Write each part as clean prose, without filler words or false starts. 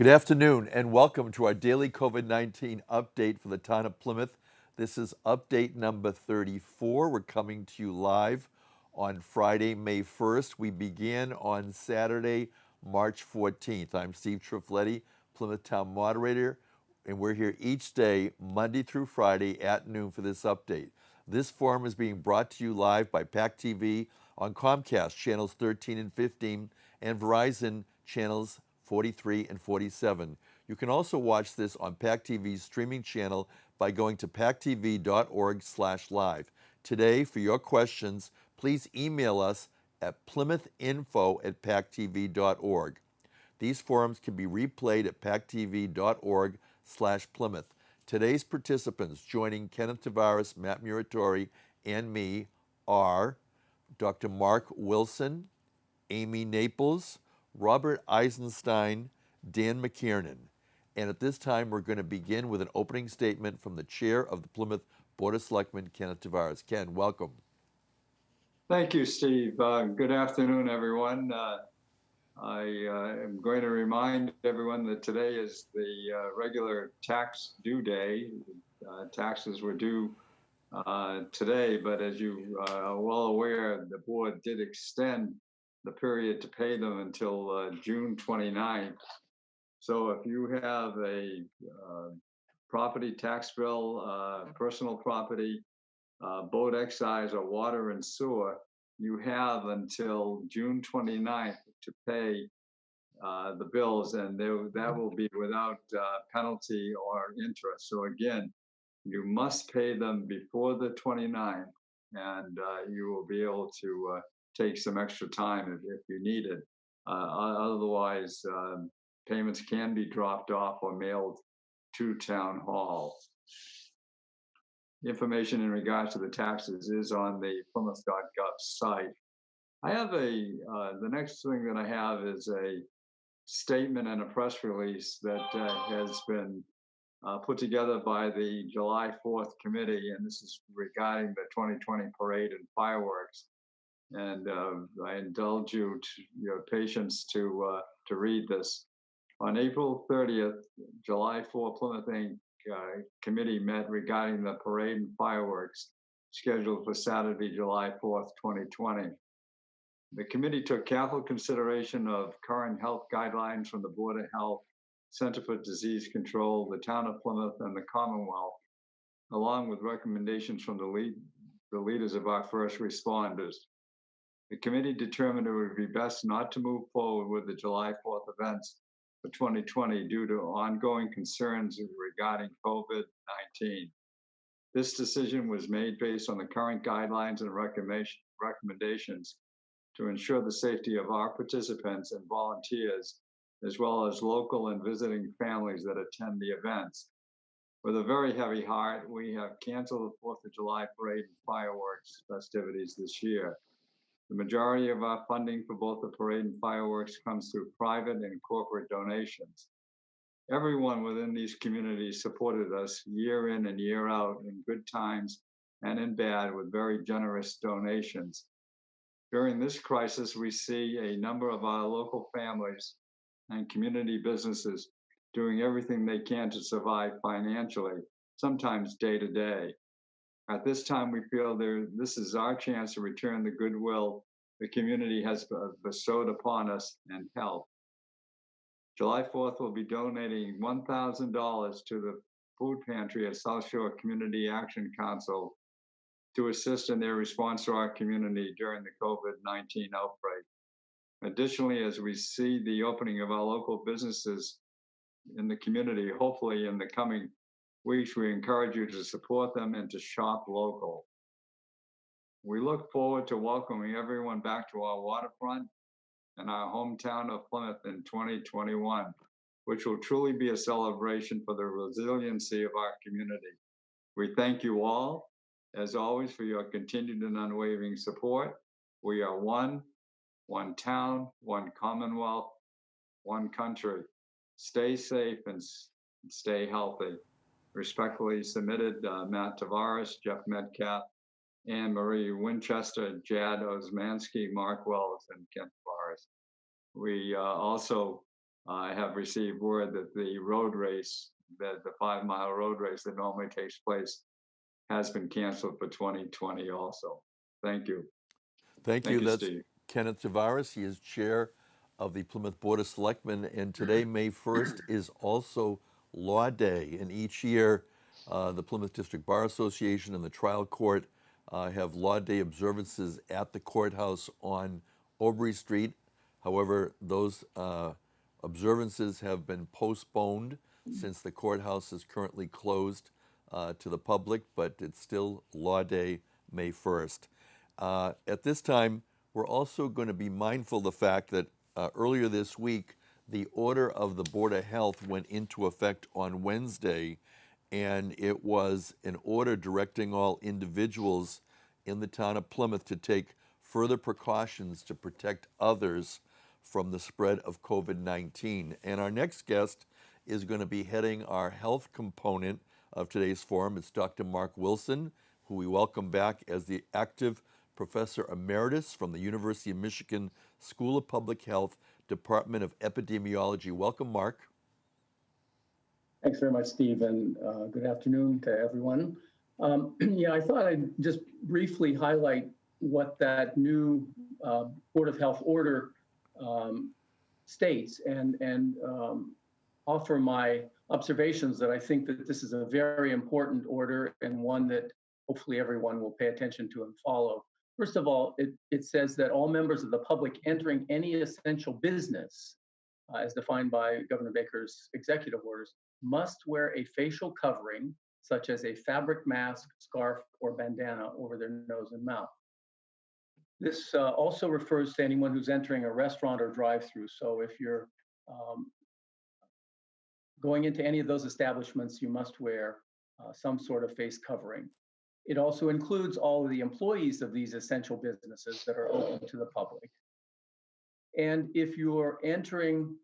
Good afternoon and welcome to our daily COVID-19 update for the town of Plymouth. This is update number 34. We're coming to you live on Friday, May 1st. We began on Saturday, March 14th. I'm Steve Triffletti, Plymouth Town Moderator, and we're here each day, Monday through Friday at noon for this update. This forum is being brought to you live by PAC TV on Comcast channels 13 and 15 and Verizon channels 43 and 47. You can also watch this on PAC TV's streaming channel by going to pactv.org/live. Today, for your questions, please email us at plymouthinfo@pactv.org. These forums can be replayed at pactv.org/Plymouth. Today's participants joining Kenneth Tavares, Matt Muratore, and me are Dr. Mark Wilson, Amy Naples, Robert Eisenstein, Dan McKiernan. And at this time, we're going to begin with an opening statement from the chair of the Plymouth Board of Selectmen, Kenneth Tavares. Ken, welcome. Thank you, Steve. Good afternoon, everyone. I am going to remind everyone that today is the regular tax due day. Taxes were due today, but as you are well aware, the board did extend the period to pay them until June 29th. So if you have a property tax bill, personal property, boat excise, or water and sewer, you have until June 29th to pay the bills, and that will be without penalty or interest. So again, you must pay them before the 29th, and you will be able to take some extra time if you need it. Otherwise, payments can be dropped off or mailed to Town Hall. Information in regards to the taxes is on the plymouth.gov site. I have the next thing that I have is a statement and a press release that has been put together by the July 4th committee, and this is regarding the 2020 parade and fireworks. And I indulge your patience to read this. On April 30th, July 4 Plymouth Inc. Committee met regarding the parade and fireworks scheduled for Saturday, July 4th, 2020. The committee took careful consideration of current health guidelines from the Board of Health, Center for Disease Control, the Town of Plymouth, and the Commonwealth, along with recommendations from the leaders of our first responders. The committee determined it would be best not to move forward with the July 4th events for 2020 due to ongoing concerns regarding COVID-19. This decision was made based on the current guidelines and recommendations to ensure the safety of our participants and volunteers, as well as local and visiting families that attend the events. With a very heavy heart, we have canceled the 4th of July parade and fireworks festivities this year. The majority of our funding for both the parade and fireworks comes through private and corporate donations. Everyone within these communities supported us year in and year out in good times and in bad with very generous donations. During this crisis, we see a number of our local families and community businesses doing everything they can to survive financially, sometimes day to day. At this time, we feel this is our chance to return the goodwill the community has bestowed upon us and help. July 4th, we'll be donating $1,000 to the food pantry at South Shore Community Action Council to assist in their response to our community during the COVID-19 outbreak. Additionally, as we see the opening of our local businesses in the community, hopefully in the coming weeks, we encourage you to support them and to shop local. We look forward to welcoming everyone back to our waterfront and our hometown of Plymouth in 2021, which will truly be a celebration for the resiliency of our community. We thank you all, as always, for your continued and unwavering support. We are one town, one commonwealth, one country. Stay safe and stay healthy. Respectfully submitted, Matt Tavares, Jeff Metcalf, Anne Marie Winchester, Jad Osmansky, Mark Wells, and Ken Tavares. We also I have received word that the road race, that the 5 mile road race that normally takes place, has been canceled for 2020 also. Thank you. Thank Thank you. you, That's Steve. Kenneth Tavares. He is chair of the Plymouth Board of Selectmen, and today, May 1st, is also Law Day. And each year, the Plymouth District Bar Association and the trial court have Law Day observances at the courthouse on Aubrey Street. However, those observances have been postponed since the courthouse is currently closed to the public, but it's still Law Day, May 1st. At this time, we're also going to be mindful of the fact that earlier this week, the order of the Board of Health went into effect on Wednesday, and it was an order directing all individuals in the town of Plymouth to take further precautions to protect others from the spread of COVID-19. And our next guest is going to be heading our health component of today's forum. It's Dr. Mark Wilson, who we welcome back as the active Professor Emeritus from the University of Michigan School of Public Health, Department of Epidemiology. Welcome, Mark. Thanks very much, Steve, and good afternoon to everyone. Yeah, I thought I'd just briefly highlight what that new Board of Health order states and offer my observations that I think that this is a very important order and one that hopefully everyone will pay attention to and follow. First of all, it says that all members of the public entering any essential business, as defined by Governor Baker's executive orders, must wear a facial covering, such as a fabric mask, scarf, or bandana over their nose and mouth. This also refers to anyone who's entering a restaurant or drive-through. So if you're going into any of those establishments, you must wear some sort of face covering. It also includes all of the employees of these essential businesses that are open to the public. And if you're entering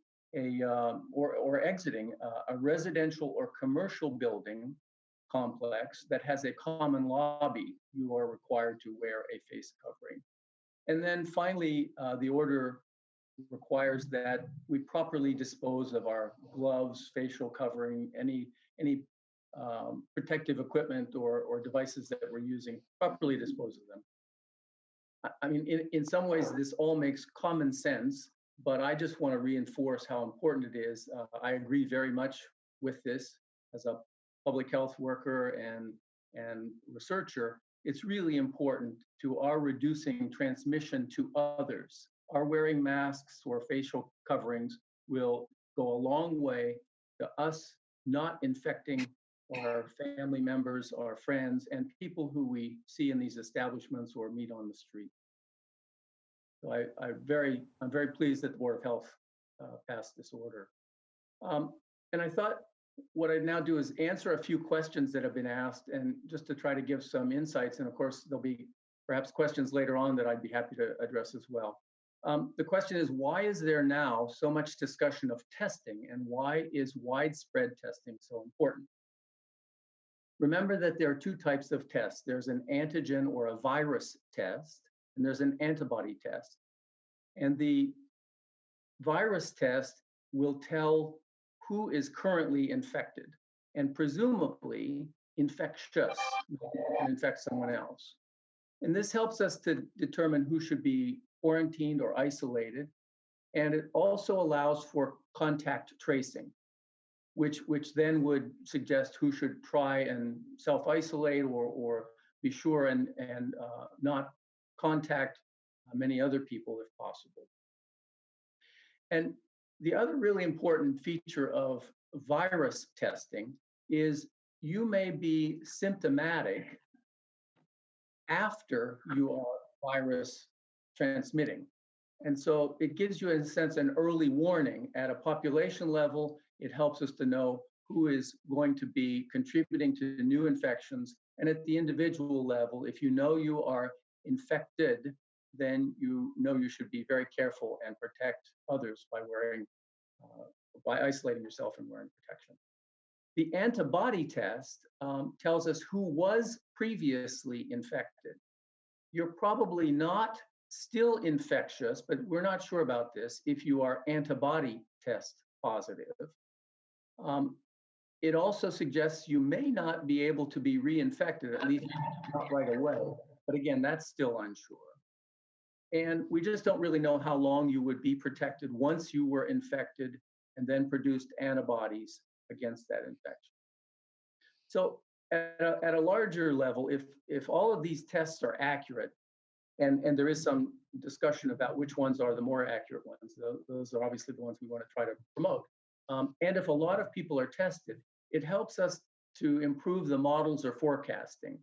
or exiting a residential or commercial building complex that has a common lobby, you are required to wear a face covering. And then finally, the order requires that we properly dispose of our gloves, facial covering, any protective equipment or devices that we're using, properly dispose of them. I mean, in some ways, this all makes common sense, but I just want to reinforce how important it is. I agree very much with this as a public health worker and researcher. It's really important to our reducing transmission to others. Our wearing masks or facial coverings will go a long way to us not infecting our family members, our friends, and people who we see in these establishments or meet on the street. So I'm very pleased that the Board of Health passed this order. And I thought what I'd now do is answer a few questions that have been asked, and just to try to give some insights. And of course, there'll be perhaps questions later on that I'd be happy to address as well. The question is, why is there now so much discussion of testing, and why is widespread testing so important? Remember that there are two types of tests. There's an antigen or a virus test, and there's an antibody test. And the virus test will tell who is currently infected and presumably infectious and infect someone else. And this helps us to determine who should be quarantined or isolated. And it also allows for contact tracing, which then would suggest who should try and self-isolate or be sure and not contact many other people if possible. And the other really important feature of virus testing is you may be symptomatic after you are virus transmitting. And so it gives you, in a sense, an early warning. At a population level, it helps us to know who is going to be contributing to new infections. And at the individual level, if you know you are infected, then you know you should be very careful and protect others by isolating yourself and wearing protection. The antibody test tells us who was previously infected. You're probably not still infectious, but we're not sure about this if you are antibody test positive. It also suggests you may not be able to be reinfected, at least not right away. But again, that's still unsure. And we just don't really know how long you would be protected once you were infected and then produced antibodies against that infection. So at a larger level, if all of these tests are accurate, and there is some discussion about which ones are the more accurate ones, those are obviously the ones we want to try to promote. And if a lot of people are tested, it helps us to improve the models or forecasting.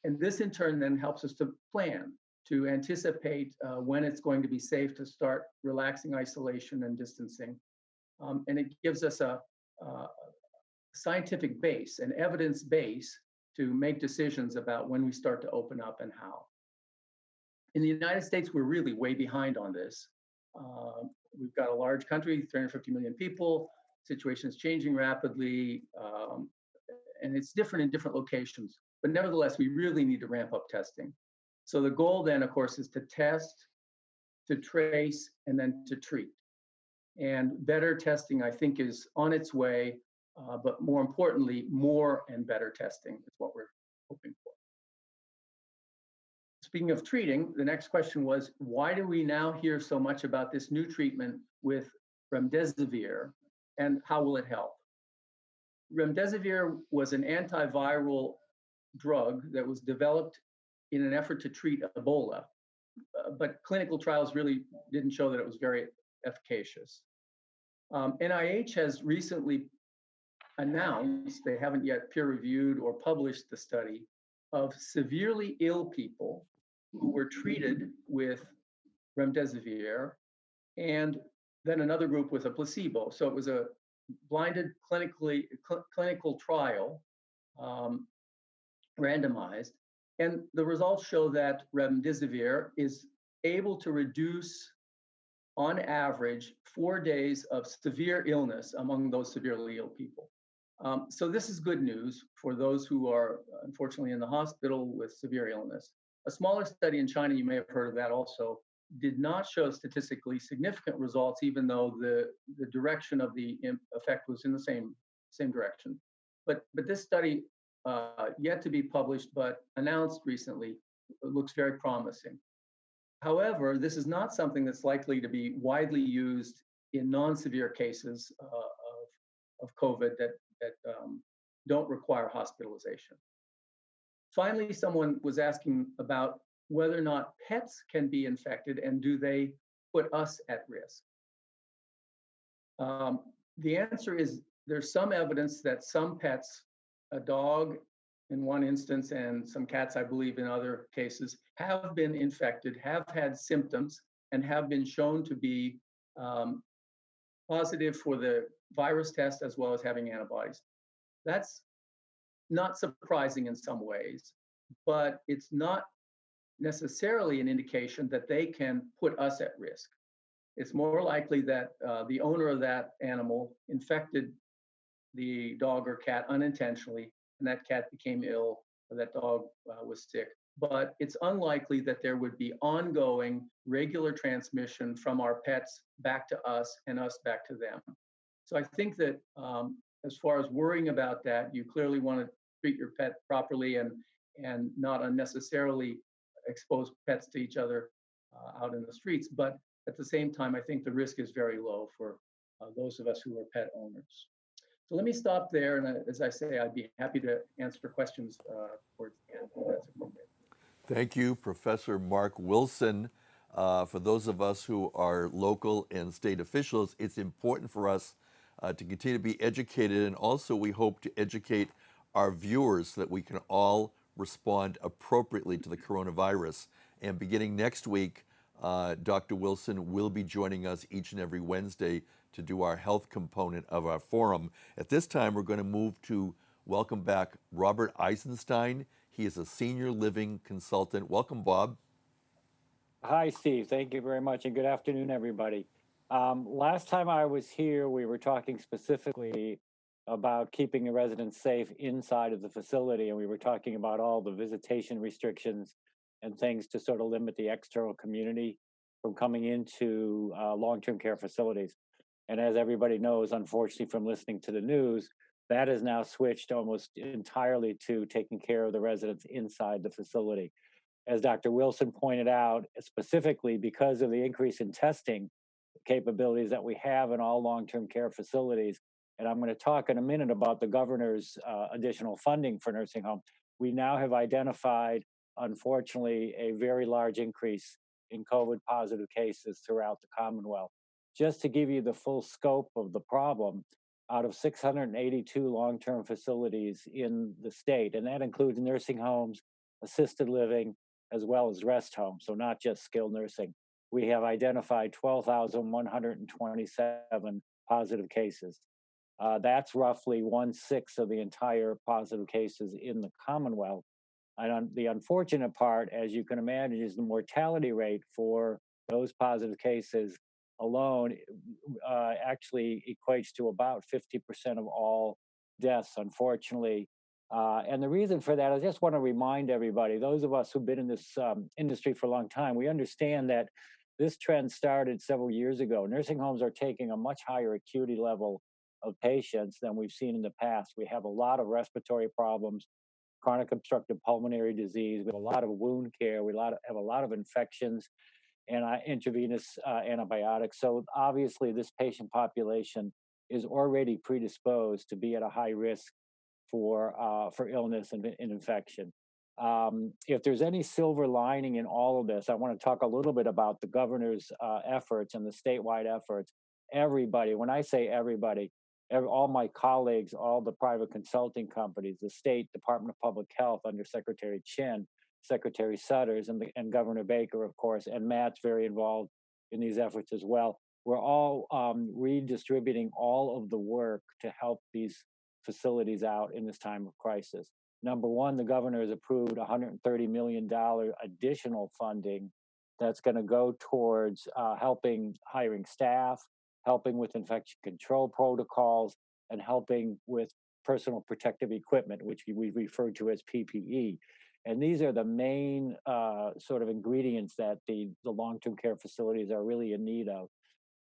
And this in turn then helps us to plan, to anticipate when it's going to be safe to start relaxing isolation and distancing. And it gives us a scientific base, an evidence base to make decisions about when we start to open up and how. In the United States, we're really way behind on this. We've got a large country, 350 million people, situation is changing rapidly, and it's different in different locations. But nevertheless, we really need to ramp up testing. So the goal then, of course, is to test, to trace, and then to treat. And better testing, I think, is on its way, but more importantly, more and better testing is what we're hoping for. Speaking of treating, the next question was, why do we now hear so much about this new treatment with remdesivir, and how will it help? Remdesivir was an antiviral drug that was developed in an effort to treat Ebola, but clinical trials really didn't show that it was very efficacious. NIH has recently announced, they haven't yet peer-reviewed or published the study, of severely ill people who were treated with remdesivir, and then another group with a placebo. So it was a blinded clinical trial, randomized, and the results show that remdesivir is able to reduce, on average, 4 days of severe illness among those severely ill people. So this is good news for those who are unfortunately in the hospital with severe illness. A smaller study in China, you may have heard of that also, did not show statistically significant results, even though the direction of the effect was in the same direction. But this study, yet to be published, but announced recently, looks very promising. However, this is not something that's likely to be widely used in non-severe cases of COVID that don't require hospitalization. Finally, someone was asking about whether or not pets can be infected, and do they put us at risk? The answer is there's some evidence that some pets, a dog in one instance and some cats, I believe in other cases, have been infected, have had symptoms, and have been shown to be positive for the virus test as well as having antibodies. That's not surprising in some ways, but it's not necessarily an indication that they can put us at risk. It's more likely that the owner of that animal infected the dog or cat unintentionally, and that cat became ill, or that dog was sick. But it's unlikely that there would be ongoing regular transmission from our pets back to us and us back to them. So I think that as far as worrying about that, you clearly want to treat your pet properly and not unnecessarily expose pets to each other out in the streets. But at the same time, I think the risk is very low for those of us who are pet owners. So let me stop there. And as I say, I'd be happy to answer questions towards the end, if that's appropriate. Thank you, Professor Mark Wilson. For those of us who are local and state officials, it's important for us to continue to be educated, and also we hope to educate our viewers so that we can all respond appropriately to the coronavirus. And beginning next week, Dr. Wilson will be joining us each and every Wednesday to do our health component of our forum. At this time, we're going to move to welcome back Robert Eisenstein. He is a senior living consultant. Welcome, Bob. Hi, Steve. Thank you very much, and good afternoon, everybody. Last time I was here, we were talking specifically about keeping the residents safe inside of the facility, and we were talking about all the visitation restrictions and things to sort of limit the external community from coming into long-term care facilities. And as everybody knows, unfortunately, from listening to the news, that is now switched almost entirely to taking care of the residents inside the facility. As Dr. Wilson pointed out, specifically because of the increase in testing capabilities that we have in all long-term care facilities, and I'm going to talk in a minute about the governor's additional funding for nursing homes, we now have identified, unfortunately, a very large increase in COVID positive cases throughout the Commonwealth. Just to give you the full scope of the problem, out of 682 long-term facilities in the state, and that includes nursing homes, assisted living, as well as rest homes, so not just skilled nursing, we have identified 12,127 positive cases. That's roughly 1/6 of the entire positive cases in the Commonwealth. And the unfortunate part, as you can imagine, is the mortality rate for those positive cases alone actually equates to about 50% of all deaths, unfortunately. And the reason for that, I just want to remind everybody, those of us who've been in this industry for a long time, we understand that this trend started several years ago. Nursing homes are taking a much higher acuity level of patients than we've seen in the past. We have a lot of respiratory problems, chronic obstructive pulmonary disease, we have a lot of wound care, we have a lot of infections, and intravenous antibiotics. So obviously this patient population is already predisposed to be at a high risk for illness and infection. If there's any silver lining in all of this, I want to talk a little bit about the governor's efforts and the statewide efforts. Everybody, when I say everybody, all my colleagues, all the private consulting companies, the state Department of Public Health under Secretary Chin, Secretary Sutters, and Governor Baker, of course, and Matt's very involved in these efforts as well. We're all redistributing all of the work to help these facilities out in this time of crisis. Number one, the governor has approved $130 million additional funding that's going to go towards helping hiring staff, helping with infection control protocols, and helping with personal protective equipment, which we refer to as PPE. And these are the main sort of ingredients that the long-term care facilities are really in need of.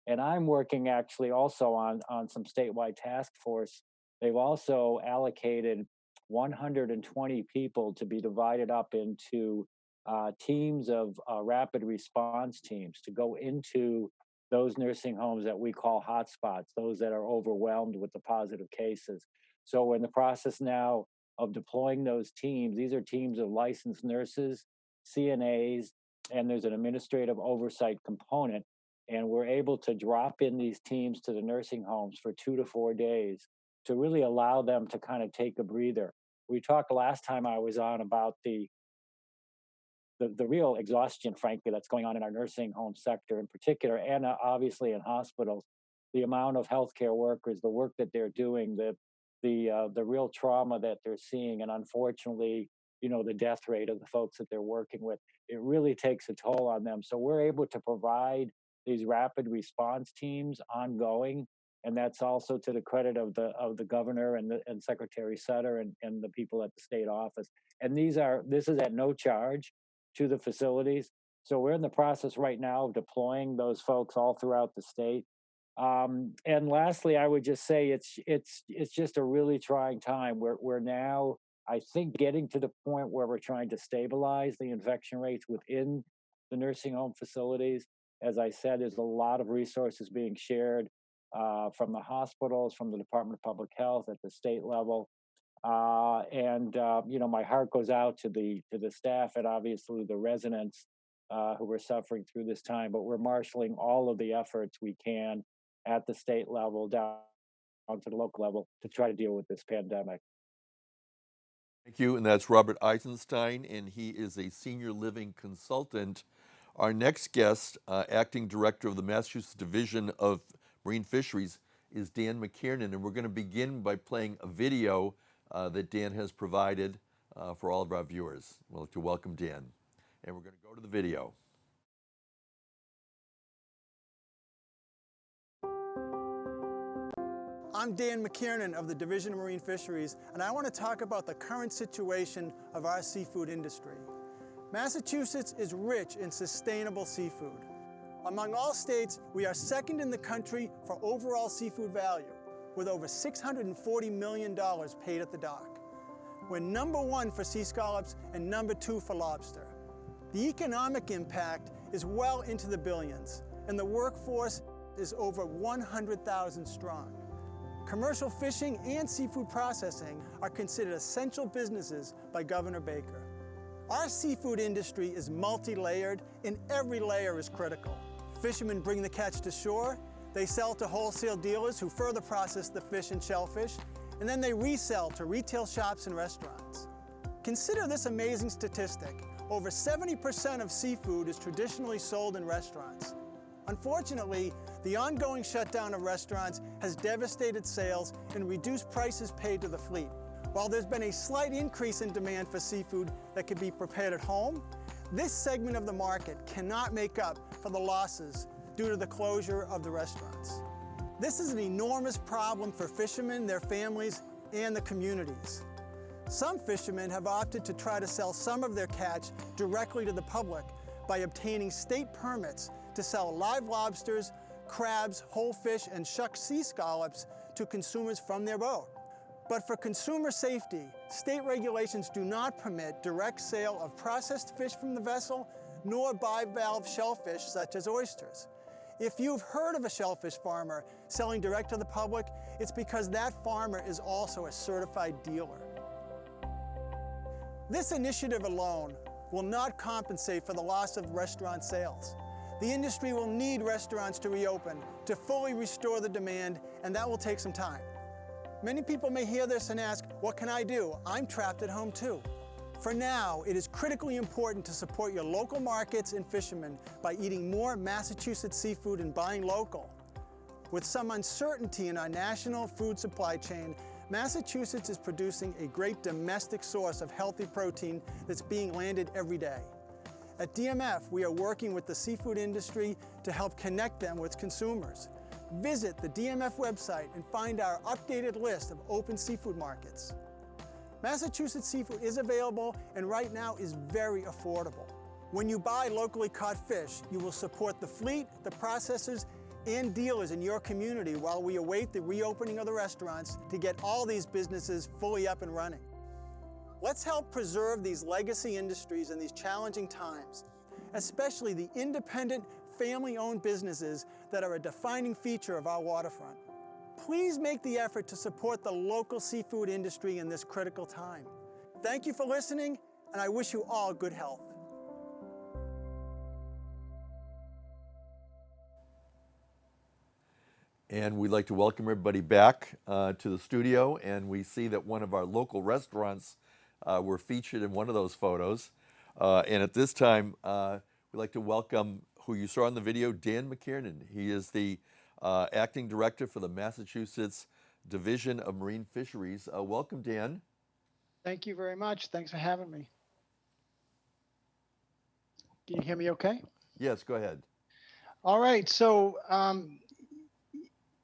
And I'm working actually also on some statewide task force. They've also allocated 120 people to be divided up into teams of rapid response teams to go into those nursing homes that we call hotspots, those that are overwhelmed with the positive cases. So we're in the process now of deploying those teams. These are teams of licensed nurses, CNAs, and there's an administrative oversight component. And we're able to drop in these teams to the nursing homes for 2 to 4 days to really allow them to kind of take a breather. We talked last time I was on about the real exhaustion, frankly, that's going on in our nursing home sector in particular, and obviously in hospitals. The amount of healthcare workers, the work that they're doing, the real trauma that they're seeing, and unfortunately, the death rate of the folks that they're working with, it really takes a toll on them. So we're able to provide these rapid response teams ongoing, and that's also to the credit of the governor and Secretary Sutter and the people at the state office. And this is at no charge to the facilities. So we're in the process right now of deploying those folks all throughout the state. And lastly, I would just say it's just a really trying time. We're now, I think, getting to the point where we're trying to stabilize the infection rates within the nursing home facilities. As I said, there's a lot of resources being shared from the hospitals, from the Department of Public Health at the state level. My heart goes out to the staff and obviously the residents who are suffering through this time, but we're marshaling all of the efforts we can at the state level down to the local level to try to deal with this pandemic. Thank you, and that's Robert Eisenstein, and he is a senior living consultant. Our next guest, acting director of the Massachusetts Division of Marine Fisheries, is Dan McKiernan, and we're going to begin by playing a video that Dan has provided for all of our viewers. We'd like to welcome Dan, and we're going to go to the video. I'm Dan McKiernan of the Division of Marine Fisheries, and I want to talk about the current situation of our seafood industry. Massachusetts is rich in sustainable seafood. Among all states, we are second in the country for overall seafood value, with over $640 million paid at the dock. We're number one for sea scallops and number two for lobster. The economic impact is well into the billions, and the workforce is over 100,000 strong. Commercial fishing and seafood processing are considered essential businesses by Governor Baker. Our seafood industry is multi-layered, and every layer is critical. Fishermen bring the catch to shore, they sell to wholesale dealers who further process the fish and shellfish, and then they resell to retail shops and restaurants. Consider this amazing statistic. Over 70% of seafood is traditionally sold in restaurants. Unfortunately, the ongoing shutdown of restaurants has devastated sales and reduced prices paid to the fleet. While there's been a slight increase in demand for seafood that can be prepared at home, this segment of the market cannot make up for the losses due to the closure of the restaurants. This is an enormous problem for fishermen, their families, and the communities. Some fishermen have opted to try to sell some of their catch directly to the public by obtaining state permits to sell live lobsters, crabs, whole fish, and shucked sea scallops to consumers from their boat. But for consumer safety, state regulations do not permit direct sale of processed fish from the vessel, nor bivalve shellfish such as oysters. If you've heard of a shellfish farmer selling direct to the public, it's because that farmer is also a certified dealer. This initiative alone will not compensate for the loss of restaurant sales. The industry will need restaurants to reopen to fully restore the demand, and that will take some time. Many people may hear this and ask, what can I do? I'm trapped at home too. For now, it is critically important to support your local markets and fishermen by eating more Massachusetts seafood and buying local. With some uncertainty in our national food supply chain, Massachusetts is producing a great domestic source of healthy protein that's being landed every day. At DMF, we are working with the seafood industry to help connect them with consumers. Visit the DMF website and find our updated list of open seafood markets. Massachusetts seafood is available and right now is very affordable. When you buy locally caught fish, you will support the fleet, the processors, and dealers in your community while we await the reopening of the restaurants to get all these businesses fully up and running. Let's help preserve these legacy industries in these challenging times, especially the independent, family-owned businesses that are a defining feature of our waterfront. Please make the effort to support the local seafood industry in this critical time. Thank you for listening, and I wish you all good health. And we'd like to welcome everybody back to the studio, and we see that one of our local restaurants were featured in one of those photos. And at this time, we'd like to welcome who you saw in the video, Dan McKiernan. He is the acting director for the Massachusetts Division of Marine Fisheries. Welcome, Dan. Thank you very much. Thanks for having me. Can you hear me okay? Yes, go ahead. All right. So,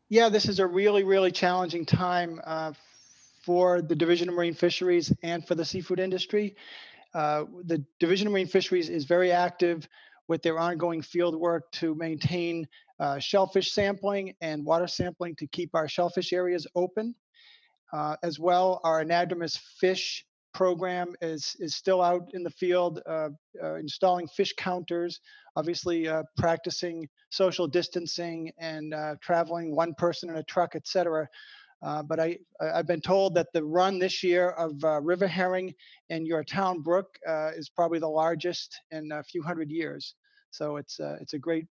yeah, this is a really, really challenging time for the Division of Marine Fisheries and for the seafood industry. The Division of Marine Fisheries is very active with their ongoing field work to maintain shellfish sampling and water sampling to keep our shellfish areas open. As well, our anadromous fish program is still out in the field, installing fish counters, obviously practicing social distancing and traveling one person in a truck, etc. But I've been told that the run this year of river herring in your town brook is probably the largest in a few hundred years. So it's a great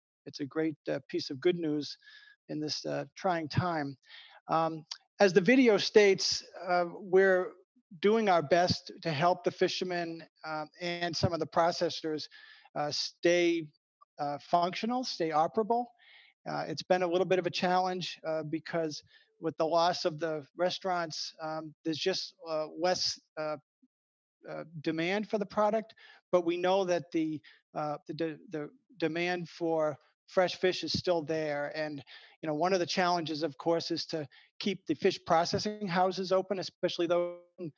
piece of good news in this trying time. As the video states, we're doing our best to help the fishermen and some of the processors stay functional, stay operable. It's been a little bit of a challenge because with the loss of the restaurants, there's just less demand for the product. But we know that the demand for fresh fish is still there. And one of the challenges, of course, is to keep the fish processing houses open, especially those in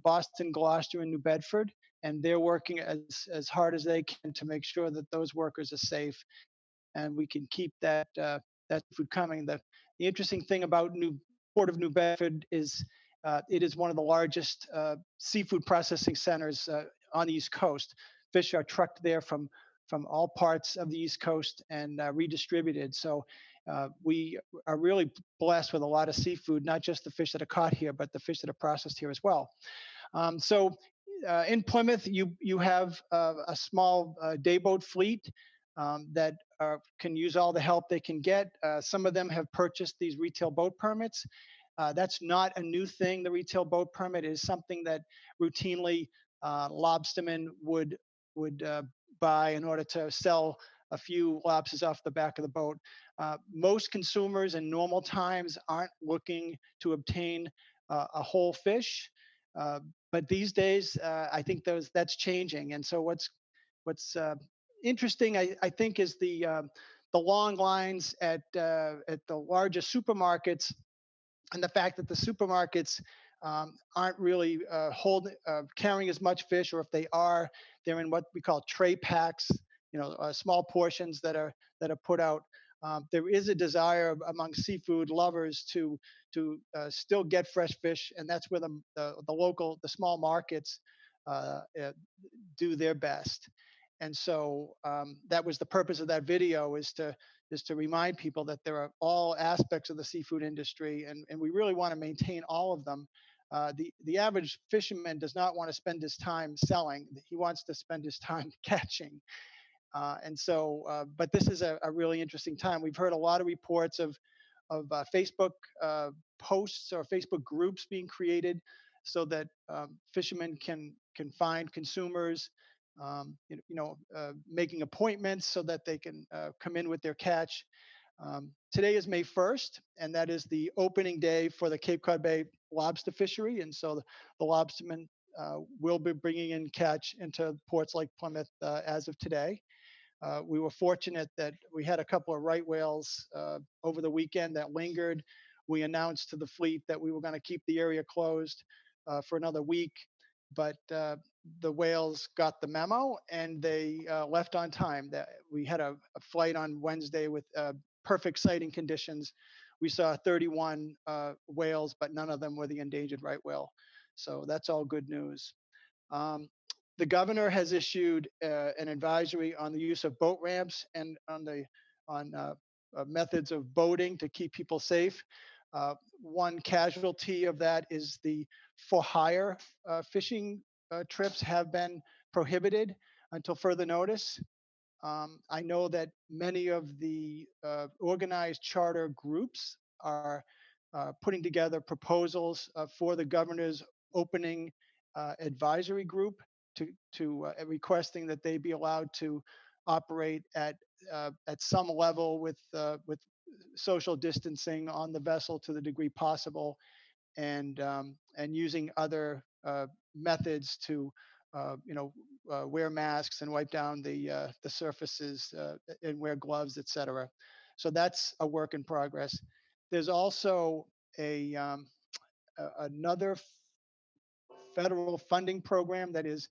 Boston, Gloucester, and New Bedford. And they're working as hard as they can to make sure that those workers are safe. and we can keep that food coming. The interesting thing about Port of New Bedford is it is one of the largest seafood processing centers on the East Coast. Fish are trucked there from all parts of the East Coast and redistributed. So we are really blessed with a lot of seafood, not just the fish that are caught here, but the fish that are processed here as well. In Plymouth, you have a small dayboat fleet that can use all the help they can get. Some of them have purchased these retail boat permits. That's not a new thing. The retail boat permit is something that routinely lobstermen would buy in order to sell a few lobsters off the back of the boat. Most consumers in normal times aren't looking to obtain a whole fish, but these days I think that's changing. And so what's interesting, I think, is the long lines at the largest supermarkets, and the fact that the supermarkets aren't really carrying as much fish, or if they are, they're in what we call tray packs, small portions that are put out. There is a desire among seafood lovers to still get fresh fish, and that's where the small markets do their best. And so that was the purpose of that video, is to remind people that there are all aspects of the seafood industry, and we really want to maintain all of them. The average fisherman does not want to spend his time selling; he wants to spend his time catching. But this is a really interesting time. We've heard a lot of reports of Facebook posts or Facebook groups being created so that fishermen can find consumers, making appointments so that they can come in with their catch. Today is May 1st, and that is the opening day for the Cape Cod Bay lobster fishery. And so the lobstermen will be bringing in catch into ports like Plymouth as of today. We were fortunate that we had a couple of right whales over the weekend that lingered. We announced to the fleet that we were going to keep the area closed for another week, but the whales got the memo and they left on time. We had a flight on Wednesday with perfect sighting conditions. We saw 31 whales, but none of them were the endangered right whale. So that's all good news. The governor has issued an advisory on the use of boat ramps and on methods of boating to keep people safe. One casualty of that is the for hire fishing trips have been prohibited until further notice. I know that many of the organized charter groups are putting together proposals for the governor's opening advisory group to requesting that they be allowed to operate at some level with social distancing on the vessel to the degree possible, and using other methods to wear masks and wipe down the surfaces and wear gloves, etc. So that's a work in progress. There's also another federal funding program that is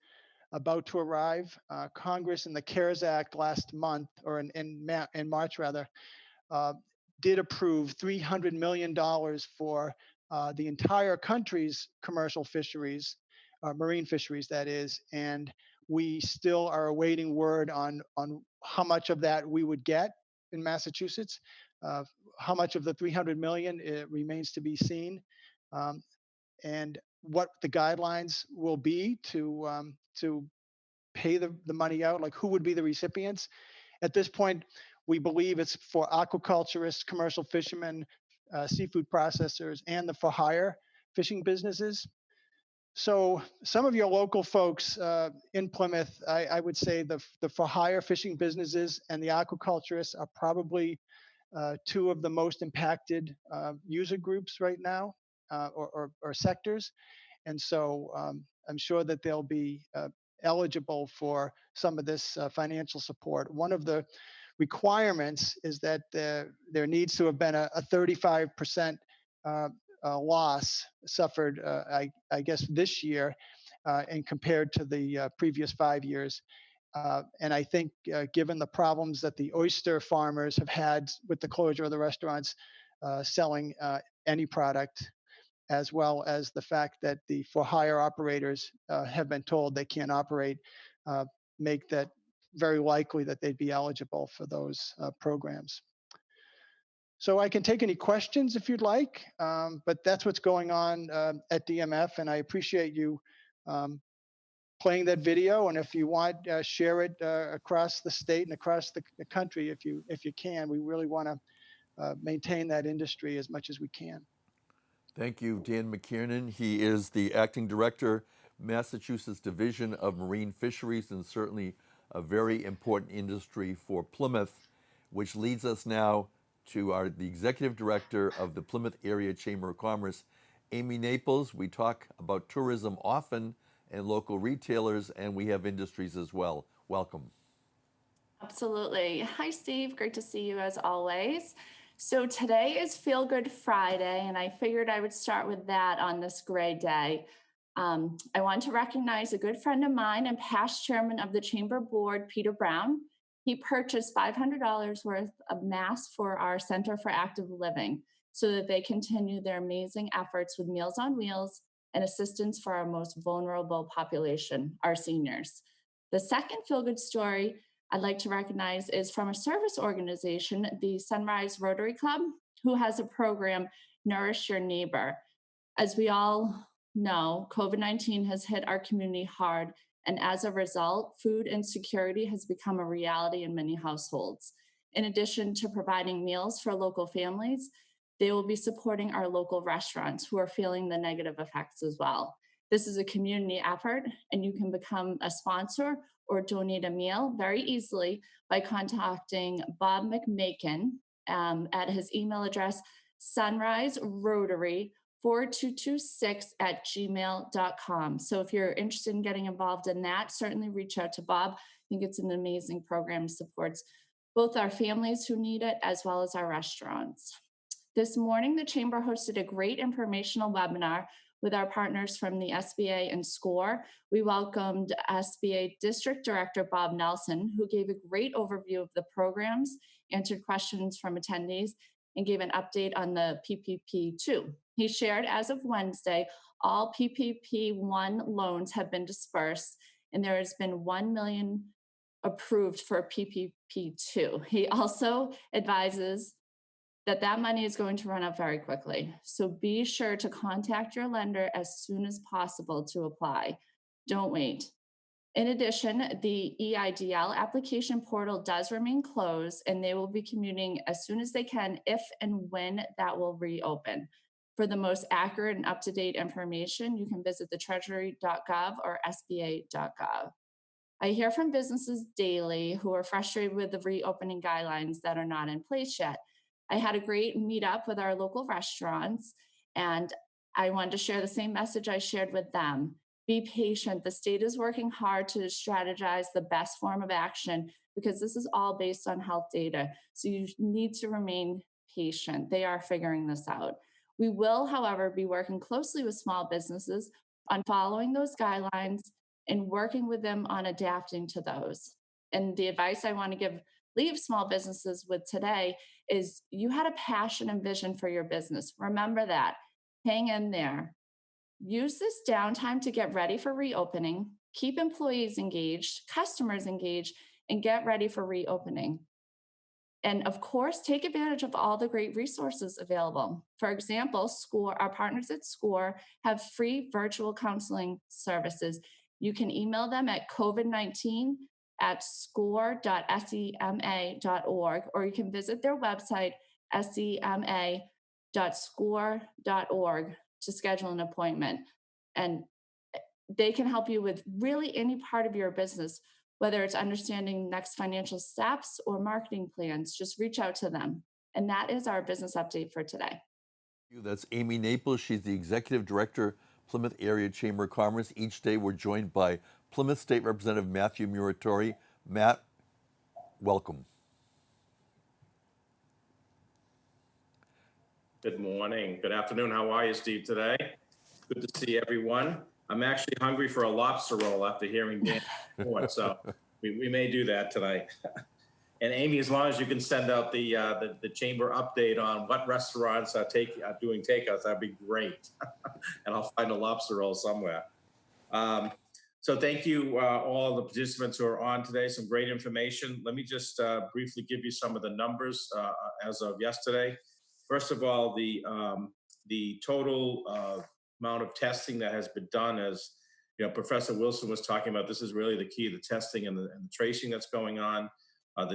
about to arrive. Congress in the CARES Act last month, or in March rather, did approve $300 million for the entire country's commercial fisheries, marine fisheries, that is, and we still are awaiting word on how much of that we would get in Massachusetts. How much of the $300 million, it remains to be seen, and what the guidelines will be to pay the money out, like who would be the recipients. At this point, we believe it's for aquaculturists, commercial fishermen, seafood processors, and the for hire fishing businesses. So some of your local folks in Plymouth, I would say the for hire fishing businesses and the aquaculturists are probably two of the most impacted user groups right now, or sectors. And so I'm sure that they'll be eligible for some of this financial support. One of the requirements is that there needs to have been a 35% loss suffered, I guess, this year, and compared to the previous 5 years. And I think given the problems that the oyster farmers have had with the closure of the restaurants selling any product, as well as the fact that the for-hire operators have been told they can't operate, make that very likely that they'd be eligible for those programs. So I can take any questions if you'd like, but that's what's going on at DMF, and I appreciate you playing that video. And if you want, share it across the state and across the country if you can. We really want to maintain that industry as much as we can. Thank you, Dan McKiernan. He is the acting director, Massachusetts Division of Marine Fisheries, and certainly a very important industry for Plymouth, which leads us now to the executive director of the Plymouth Area Chamber of Commerce, Amy Naples. We talk about tourism often and local retailers, and we have industries as well. Welcome. Absolutely. Hi, Steve. Great to see you as always. So today is Feel Good Friday, and I figured I would start with that on this gray day. I want to recognize a good friend of mine and past chairman of the Chamber Board, Peter Brown. He purchased $500 worth of masks for our Center for Active Living so that they continue their amazing efforts with Meals on Wheels and assistance for our most vulnerable population, our seniors. The second Feel Good story I'd like to recognize is from a service organization, the Sunrise Rotary Club, who has a program, Nourish Your Neighbor. As we all know, COVID-19 has hit our community hard, and as a result, food insecurity has become a reality in many households. In addition to providing meals for local families, they will be supporting our local restaurants who are feeling the negative effects as well. This is a community effort, and you can become a sponsor or donate a meal very easily by contacting Bob McMakin at his email address, sunriserotary4226@gmail.com. So if you're interested in getting involved in that, certainly reach out to Bob. I think it's an amazing program, supports both our families who need it as well as our restaurants. This morning, the Chamber hosted a great informational webinar with our partners from the SBA and SCORE. We welcomed SBA District Director Bob Nelson, who gave a great overview of the programs, answered questions from attendees, and gave an update on the PPP2. He shared, as of Wednesday, all PPP1 loans have been dispersed, and there has been $1 million approved for PPP2. He also advises that money is going to run out very quickly. So be sure to contact your lender as soon as possible to apply. Don't wait. In addition, the EIDL application portal does remain closed, and they will be communicating as soon as they can if and when that will reopen. For the most accurate and up-to-date information, you can visit the treasury.gov or sba.gov. I hear from businesses daily who are frustrated with the reopening guidelines that are not in place yet. I had a great meetup with our local restaurants, and I wanted to share the same message I shared with them. Be patient. The state is working hard to strategize the best form of action because this is all based on health data. So you need to remain patient. They are figuring this out. We will, however, be working closely with small businesses on following those guidelines and working with them on adapting to those. And the advice I want to leave small businesses with today is you had a passion and vision for your business. Remember that. Hang in there. Use this downtime to get ready for reopening, keep employees engaged, customers engaged, and get ready for reopening. And of course, take advantage of all the great resources available. For example, SCORE, our partners at SCORE have free virtual counseling services. You can email them at covid19@score.sema.org, or you can visit their website, sema.score.org, to schedule an appointment. And they can help you with really any part of your business, whether it's understanding next financial steps or marketing plans. Just reach out to them. And that is our business update for today. That's Amy Naples. She's the Executive Director, Plymouth Area Chamber of Commerce. Each day we're joined by Plymouth State Representative Mathew Muratore. Matt, welcome. Good morning. Good afternoon. How are you, Steve, today? Good to see everyone. I'm actually hungry for a lobster roll after hearing Dan's report, so We may do that tonight. And Amy, as long as you can send out the chamber update on what restaurants are doing takeouts, that'd be great. And I'll find a lobster roll somewhere. So thank you, all the participants who are on today. Some great information. Let me just briefly give you some of the numbers as of yesterday. First of all, the total amount of testing that has been done, as you know, Professor Wilson was talking about, this is really the key, the testing and the tracing that's going on.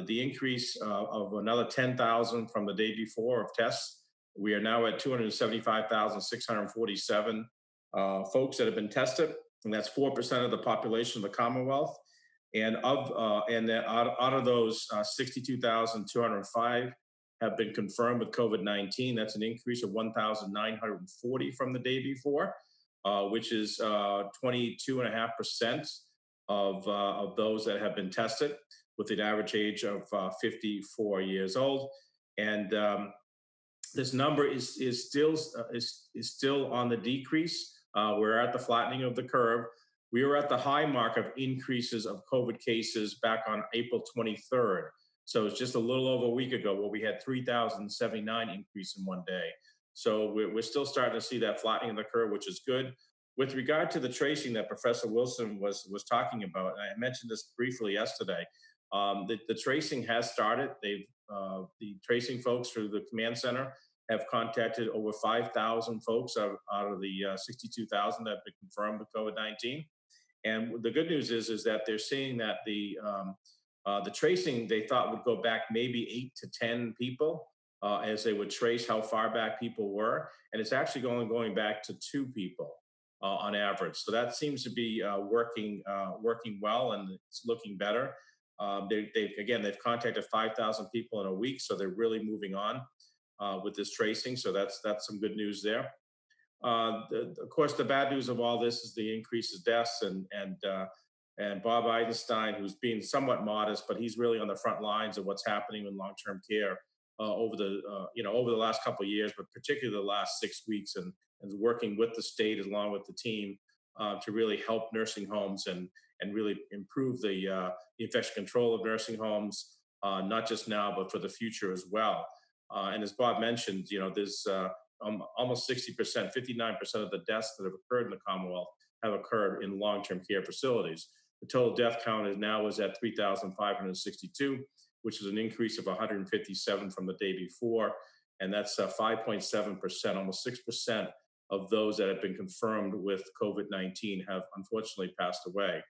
The increase of another 10,000 from the day before of tests. We are now at 275,647 folks that have been tested, and that's 4% of the population of the Commonwealth. And out of those, 62,205 have been confirmed with COVID-19. That's an increase of 1,940 from the day before, which is 22.5% of those that have been tested, with an average age of 54 years old. And this number is still on the decrease. We're at the flattening of the curve. We were at the high mark of increases of COVID cases back on April 23rd. So it's just a little over a week ago where we had 3,079 increase in one day. So we're still starting to see that flattening of the curve, which is good. With regard to the tracing that Professor Wilson was talking about, and I mentioned this briefly yesterday, the tracing has started. The tracing folks through the command center have contacted over 5,000 folks out of the 62,000 that have been confirmed with COVID-19. And the good news is that they're seeing that the tracing they thought would go back maybe 8 to 10 people as they would trace how far back people were, and it's actually going back to 2 people on average. So that seems to be working well, and it's looking better. They've contacted 5,000 people in a week, so they're really moving on with this tracing. So that's some good news there. Of course, the bad news of all this is the increase of deaths, and Bob Eisenstein, who's being somewhat modest, but he's really on the front lines of what's happening in long-term care over the last couple of years, but particularly the last 6 weeks, and working with the state along with the team to really help nursing homes and really improve the infection control of nursing homes, not just now, but for the future as well. And as Bob mentioned, there's almost 60%, 59% of the deaths that have occurred in the Commonwealth have occurred in long-term care facilities. The total death count is at 3,562, which is an increase of 157 from the day before. And that's 5.7%, almost 6% of those that have been confirmed with COVID-19 have unfortunately passed away.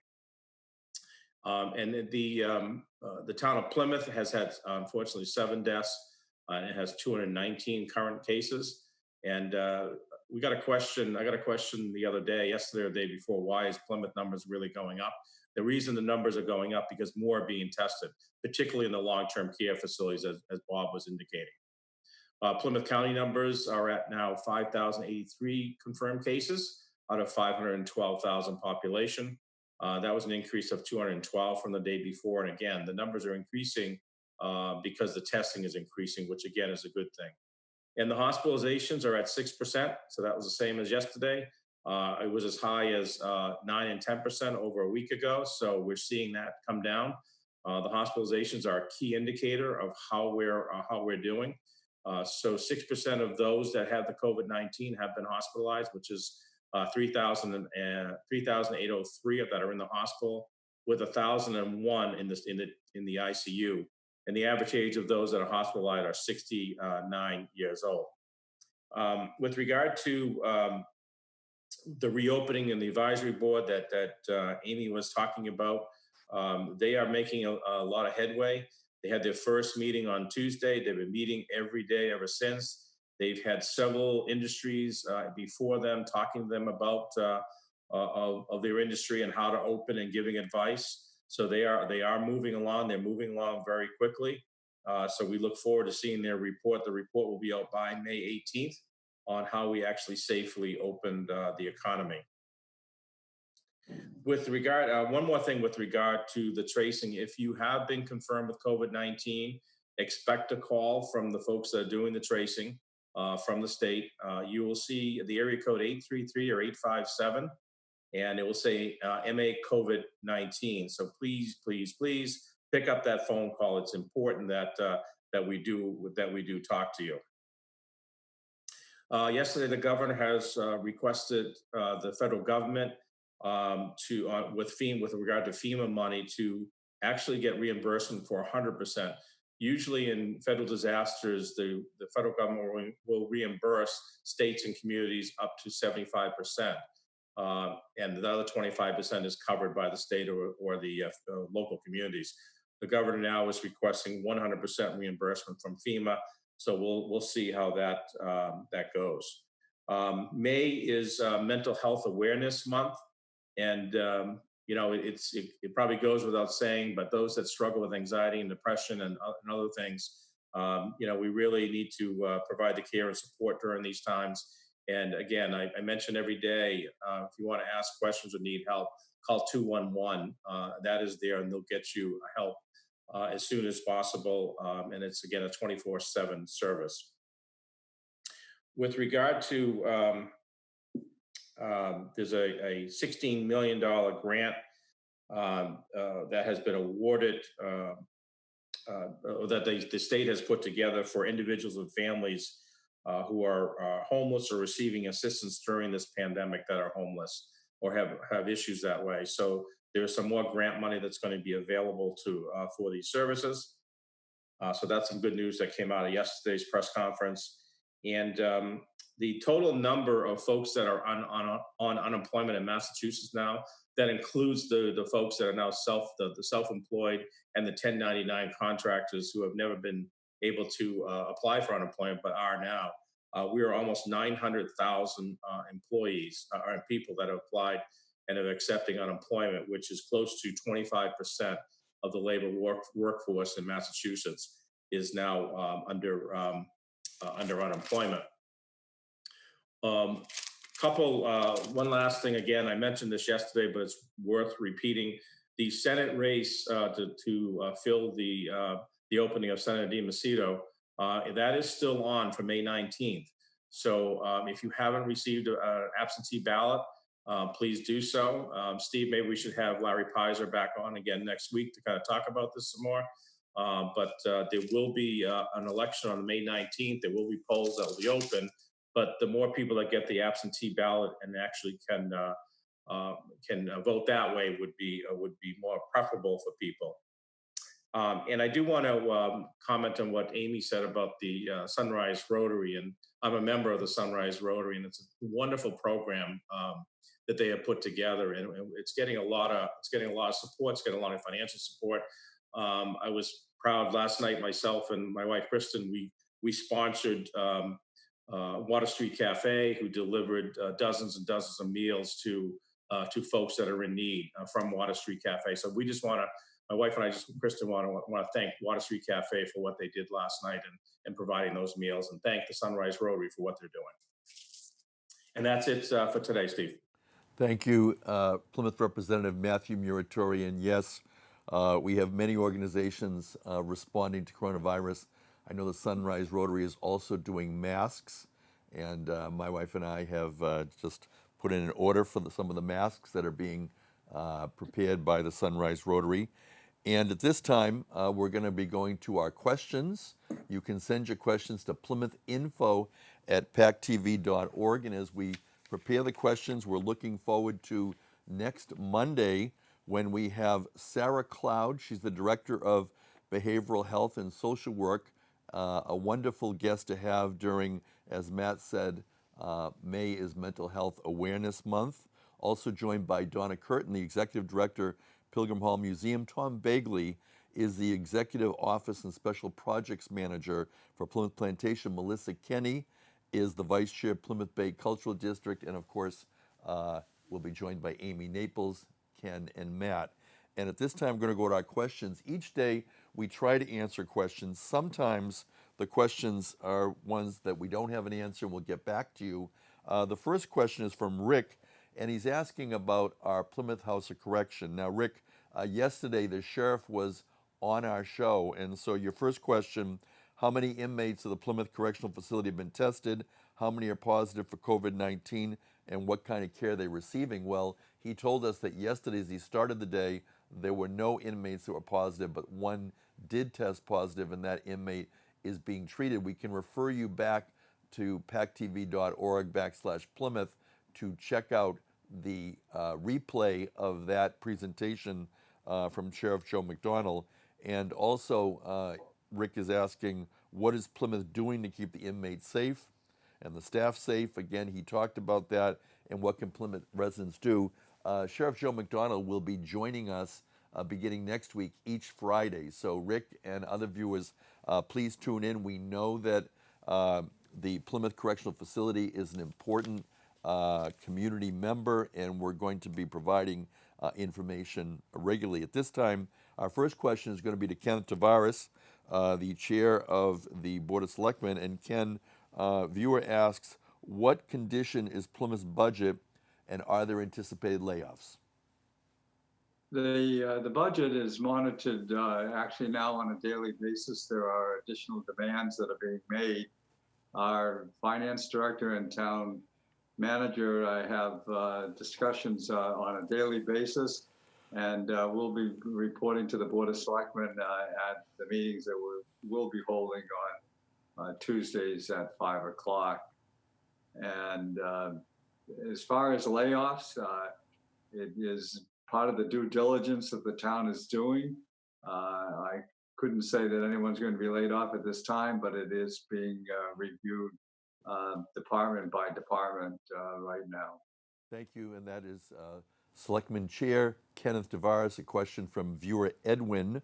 And the town of Plymouth has had, unfortunately, 7 deaths, and it has 219 current cases. And I got a question yesterday or the day before, why is Plymouth numbers really going up? The reason the numbers are going up because more are being tested, particularly in the long-term care facilities, as Bob was indicating. Plymouth County numbers are at now 5,083 confirmed cases out of 512,000 population. That was an increase of 212 from the day before. And again, the numbers are increasing because the testing is increasing, which again is a good thing. And the hospitalizations are at 6%. So that was the same as yesterday. It was as high as 9 and 10% over a week ago. So we're seeing that come down. The hospitalizations are a key indicator of how we're doing. So 6% of those that had the COVID-19 have been hospitalized, which is 3,803 that are in the hospital, with 1,001 in the ICU. And the average age of those that are hospitalized are 69 years old. With regard to the reopening and the advisory board that Amy was talking about, they are making a lot of headway. They had their first meeting on Tuesday. They've been meeting every day ever since. They've had several industries before them talking to them about of their industry and how to open and giving advice. So they are moving along. They're moving along very quickly. So we look forward to seeing their report. The report will be out by May 18th on how we actually safely opened the economy. With regard, one more thing with regard to the tracing, if you have been confirmed with COVID-19, expect a call from the folks that are doing the tracing from the state. You will see the area code 833 or 857. and it will say MA COVID-19. So please, please, please pick up that phone call. It's important that we do talk to you. Yesterday, the governor has requested the federal government with regard to FEMA money to actually get reimbursement for 100%. Usually in federal disasters, the federal government will reimburse states and communities up to 75%. And the other 25% is covered by the state or the local communities. The governor now is requesting 100% reimbursement from FEMA. So we'll see how that goes. May is Mental Health Awareness Month, and it probably goes without saying, but those that struggle with anxiety and depression and other things, we really need to provide the care and support during these times. And again, I mention every day, if you want to ask questions or need help, call 211. That is there, and they'll get you help as soon as possible. And it's, again, a 24/7 service. With regard to, there's a $16 million grant that has been awarded, that the state has put together for individuals and families who are homeless or receiving assistance during this pandemic that are homeless or have issues that way. So there's some more grant money that's going to be available for these services. So that's some good news that came out of yesterday's press conference. And the total number of folks that are on unemployment in Massachusetts now, that includes the folks that are now the self-employed and the 1099 contractors who have never been able to apply for unemployment but are now. We are almost 900,000 employees or people that have applied and are accepting unemployment, which is close to 25% of the labor workforce in Massachusetts is now under unemployment. One last thing, again, I mentioned this yesterday, but it's worth repeating. The Senate race to fill the opening of Senator DiMacedo, that is still on for May 19th. So if you haven't received an absentee ballot, please do so. Steve, maybe we should have Larry Pizer back on again next week to kind of talk about this some more. But there will be an election on May 19th. There will be polls that will be open. But the more people that get the absentee ballot and actually can vote that way would be more preferable for people. And I do want to comment on what Amy said about the Sunrise Rotary, and I'm a member of the Sunrise Rotary, and it's a wonderful program that they have put together, and it's getting a lot of support. It's getting a lot of financial support. I was proud last night, myself and my wife Kristen, we sponsored Water Street Cafe, who delivered dozens and dozens of meals to folks that are in need from Water Street Cafe. So we just want to. My wife and I, Kristen, want to thank Water Street Cafe for what they did last night and providing those meals, and thank the Sunrise Rotary for what they're doing. And that's it for today, Steve. Thank you, Plymouth Representative Mathew Muratore. And yes, we have many organizations responding to coronavirus. I know the Sunrise Rotary is also doing masks, and my wife and I have just put in an order for some of the masks that are being prepared by the Sunrise Rotary. And at this time, we're going to be going to our questions. You can send your questions to PlymouthInfo@pactv.org. And as we prepare the questions, we're looking forward to next Monday when we have Sarah Cloud. She's the Director of Behavioral Health and Social Work, a wonderful guest to have during, as Matt said, May is Mental Health Awareness Month. Also joined by Donna Curtin, the Executive Director, Pilgrim Hall Museum. Tom Bagley is the Executive Office and Special Projects Manager for Plymouth Plantation. Melissa Kenny is the Vice Chair, Plymouth Bay Cultural District. And of course, we'll be joined by Amy Naples, Ken, and Matt. And at this time, we're going to go to our questions. Each day, we try to answer questions. Sometimes the questions are ones that we don't have an answer, and we'll get back to you. The first question is from Rick, and he's asking about our Plymouth House of Correction. Now, Rick, yesterday the sheriff was on our show, and so your first question, how many inmates of the Plymouth Correctional Facility have been tested, how many are positive for COVID-19, and what kind of care they're receiving. Well, he told us that yesterday, as he started the day, there were no inmates that were positive, but one did test positive, and that inmate is being treated. We can refer you back to pactv.org/Plymouth to check out the replay of that presentation from Sheriff Joe McDonnell. And also, Rick is asking, what is Plymouth doing to keep the inmates safe and the staff safe? Again, he talked about that, and what can Plymouth residents do? Sheriff Joe McDonnell will be joining us beginning next week, each Friday. So Rick and other viewers, please tune in. We know that the Plymouth Correctional Facility is an important community member, and we're going to be providing information regularly. At this time, our first question is going to be to Ken Tavares, the chair of the Board of Selectmen. And Ken, viewer asks, what condition is Plymouth's budget, and are there anticipated layoffs? The budget is monitored actually now on a daily basis. There are additional demands that are being made. Our finance director and town manager have discussions on a daily basis, and we'll be reporting to the Board of Selectmen at the meetings that we'll be holding on Tuesdays at 5 o'clock. And as far as layoffs, it is part of the due diligence that the town is doing. I couldn't say that anyone's going to be laid off at this time, but it is being reviewed department by department right now. Thank you, and that is Selectman Chair Kenneth Tavares. A question from viewer Edwin.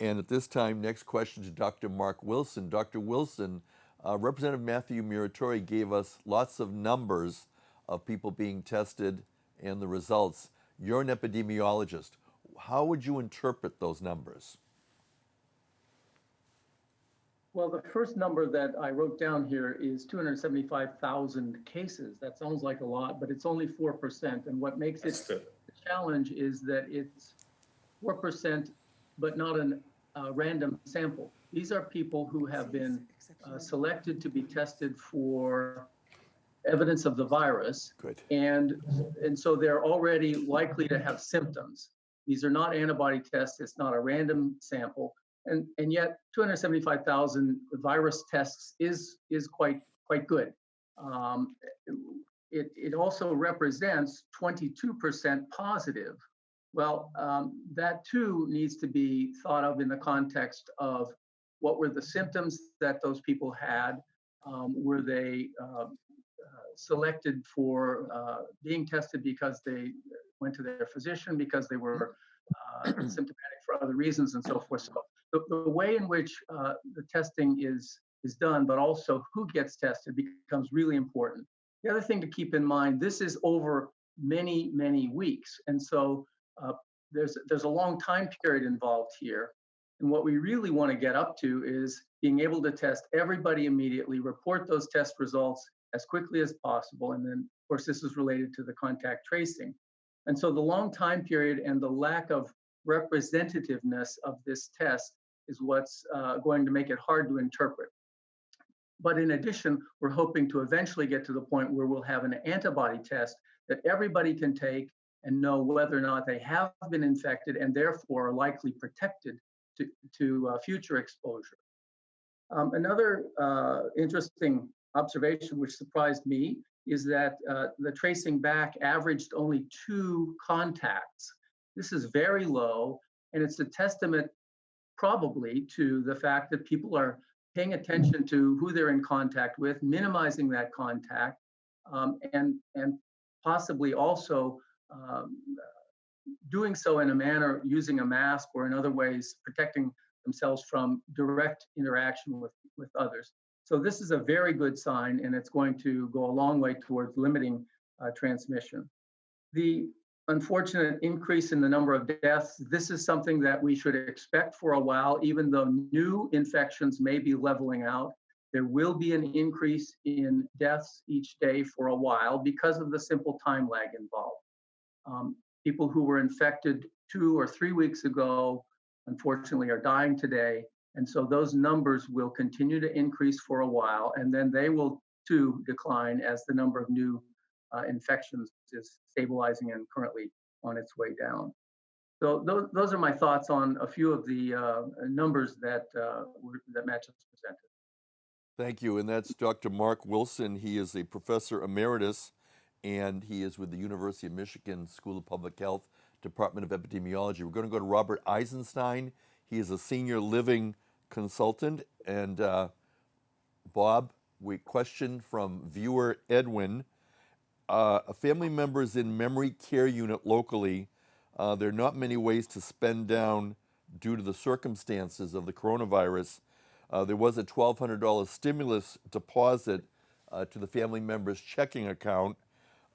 And at this time, next question to Dr. Mark Wilson. Dr. Wilson, Representative Mathew Muratore gave us lots of numbers of people being tested and the results. You're an epidemiologist. How would you interpret those numbers? Well, the first number that I wrote down here is 275,000 cases. That sounds like a lot, but it's only 4%. And what makes it a challenge is that it's 4%, but not a random sample. These are people who have been selected to be tested for evidence of the virus. Good. And so they're already likely to have symptoms. These are not antibody tests. It's not a random sample. And yet 275,000 virus tests is quite good. It also represents 22% positive. Well, that too needs to be thought of in the context of what were the symptoms that those people had? Were they selected for being tested because they went to their physician, because they were symptomatic for other reasons, and so forth? So the way in which the testing is done, but also who gets tested, becomes really important. The other thing to keep in mind, this is over many, many weeks. And so there's a long time period involved here. And what we really want to get up to is being able to test everybody immediately, report those test results as quickly as possible. And then, of course, this is related to the contact tracing. And so the long time period and the lack of representativeness of this test is what's going to make it hard to interpret. But in addition, we're hoping to eventually get to the point where we'll have an antibody test that everybody can take and know whether or not they have been infected and therefore are likely protected to future exposure. Another interesting observation which surprised me is that the tracing back averaged only 2 contacts. This is very low, and it's a testament probably to the fact that people are paying attention to who they're in contact with, minimizing that contact, and possibly also doing so in a manner using a mask or in other ways protecting themselves from direct interaction with others. So this is a very good sign, and it's going to go a long way towards limiting transmission. The unfortunate increase in the number of deaths, this is something that we should expect for a while, even though new infections may be leveling out. There will be an increase in deaths each day for a while because of the simple time lag involved. People who were infected 2 or 3 weeks ago, unfortunately, are dying today. And so those numbers will continue to increase for a while, and then they will too decline as the number of new infections is stabilizing and currently on its way down. So those are my thoughts on a few of the numbers that Matt just presented. Thank you. And that's Dr. Mark Wilson. He is a professor emeritus, and he is with the University of Michigan School of Public Health, Department of Epidemiology. We're going to go to Robert Eisenstein. He is a senior living consultant. And Bob, we question from viewer Edwin. A family member is in memory care unit locally. There are not many ways to spend down due to the circumstances of the coronavirus. There was a $1,200 stimulus deposit to the family member's checking account.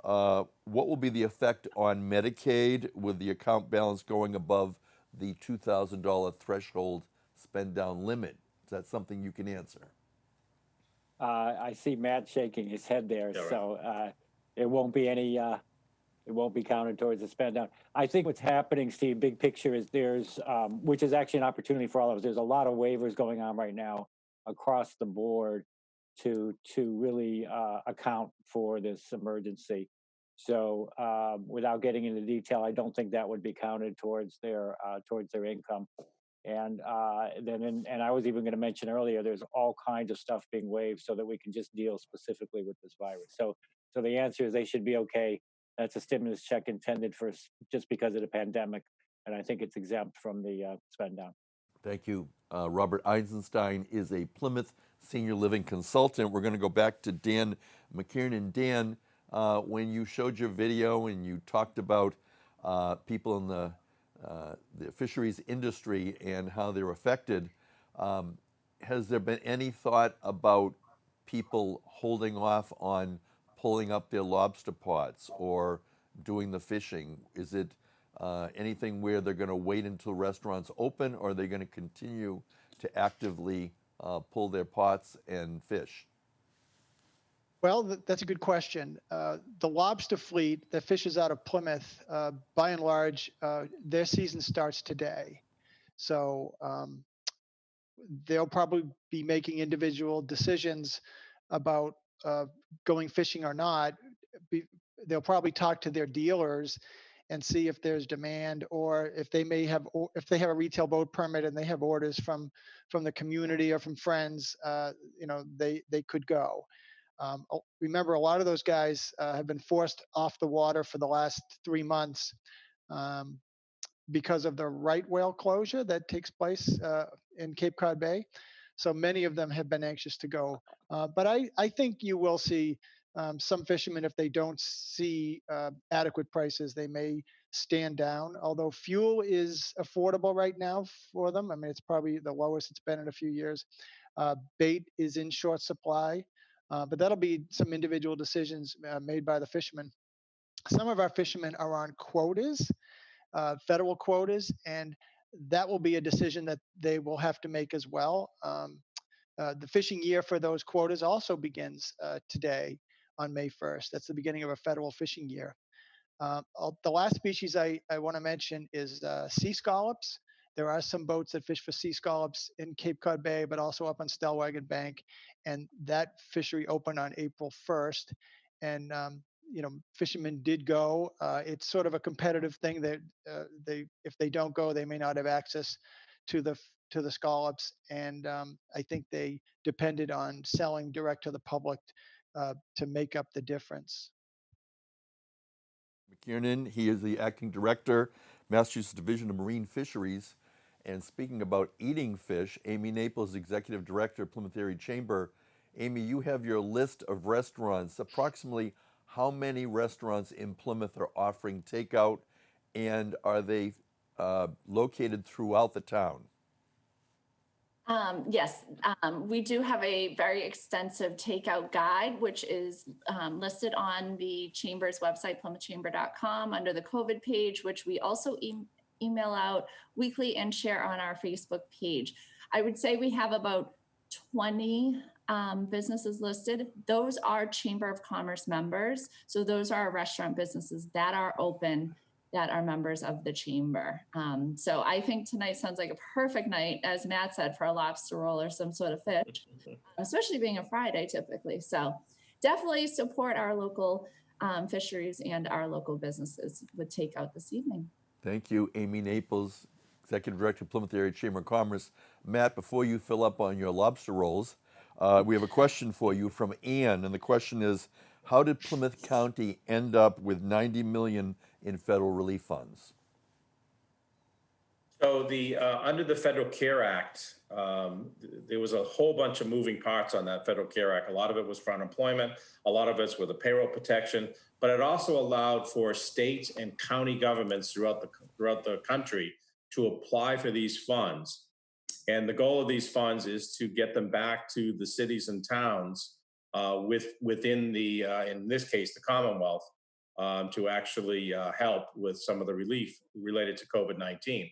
What will be the effect on Medicaid with the account balance going above the $2,000 threshold spend down limit? Is that something you can answer? I see Matt shaking his head there, Yeah, right. so it won't be any. It won't be counted towards the spend down. I think what's happening, Steve, big picture is there's, which is actually an opportunity for all of us. There's a lot of waivers going on right now across the board to really account for this emergency. So without getting into detail, I don't think that would be counted towards their income. And and I was even going to mention earlier, there's all kinds of stuff being waived so that we can just deal specifically with this virus. So the answer is they should be okay. That's a stimulus check intended for just because of the pandemic, and I think it's exempt from the spend down. Thank you. Robert Eisenstein is a Plymouth senior living consultant. We're going to go back to Dan McKiernan. Dan, when you showed your video and you talked about people in the fisheries industry and how they're affected, has there been any thought about people holding off on pulling up their lobster pots or doing the fishing? Is it anything where they're going to wait until restaurants open, or are they going to continue to actively pull their pots and fish? Well, that's a good question. The lobster fleet that fishes out of Plymouth, by and large, their season starts today. So they'll probably be making individual decisions about going fishing or not. They'll probably talk to their dealers and see if there's demand, or if they have a retail boat permit and they have orders from the community or from friends, they could go. Remember, a lot of those guys have been forced off the water for the last 3 months because of the right whale closure that takes place in Cape Cod Bay. So many of them have been anxious to go. But I think you will see some fishermen, if they don't see adequate prices, they may stand down. Although fuel is affordable right now for them. I mean, it's probably the lowest it's been in a few years. Bait is in short supply. But that'll be some individual decisions made by the fishermen. Some of our fishermen are on quotas, federal quotas, and that will be a decision that they will have to make as well. The fishing year for those quotas also begins today on May 1st. That's the beginning of a federal fishing year. The last species I want to mention is sea scallops. There are some boats that fish for sea scallops in Cape Cod Bay, but also up on Stellwagen Bank. And that fishery opened on April 1st. And, fishermen did go. It's sort of a competitive thing that if they don't go, they may not have access to the scallops. And I think they depended on selling direct to the public to make up the difference. McKiernan, he is the acting director, Massachusetts Division of Marine Fisheries. And speaking about eating fish, Amy Naples, executive director, Plymouth Area Chamber. Amy, you have your list of restaurants. Approximately how many restaurants in Plymouth are offering takeout, and are they located throughout the town? Yes, we do have a very extensive takeout guide, which is listed on the Chamber's website, plymouthchamber.com, under the COVID page, which we also email out weekly and share on our Facebook page. I would say we have about 20 businesses listed. Those are Chamber of Commerce members. So those are restaurant businesses that are open that are members of the chamber. So I think tonight sounds like a perfect night, as Matt said, for a lobster roll or some sort of fish, especially being a Friday typically. So definitely support our local fisheries and our local businesses with takeout this evening. Thank you, Amy Naples, Executive Director, Plymouth Area Chamber of Commerce. Matt, before you fill up on your lobster rolls, we have a question for you from Ann, and the question is, how did Plymouth County end up with $90 million in federal relief funds? So under the Federal Care Act, there was a whole bunch of moving parts on that Federal Care Act. A lot of it was for unemployment, a lot of it's with the payroll protection, but it also allowed for state and county governments throughout the country to apply for these funds. And the goal of these funds is to get them back to the cities and towns within the, in this case, the Commonwealth, to actually help with some of the relief related to COVID-19.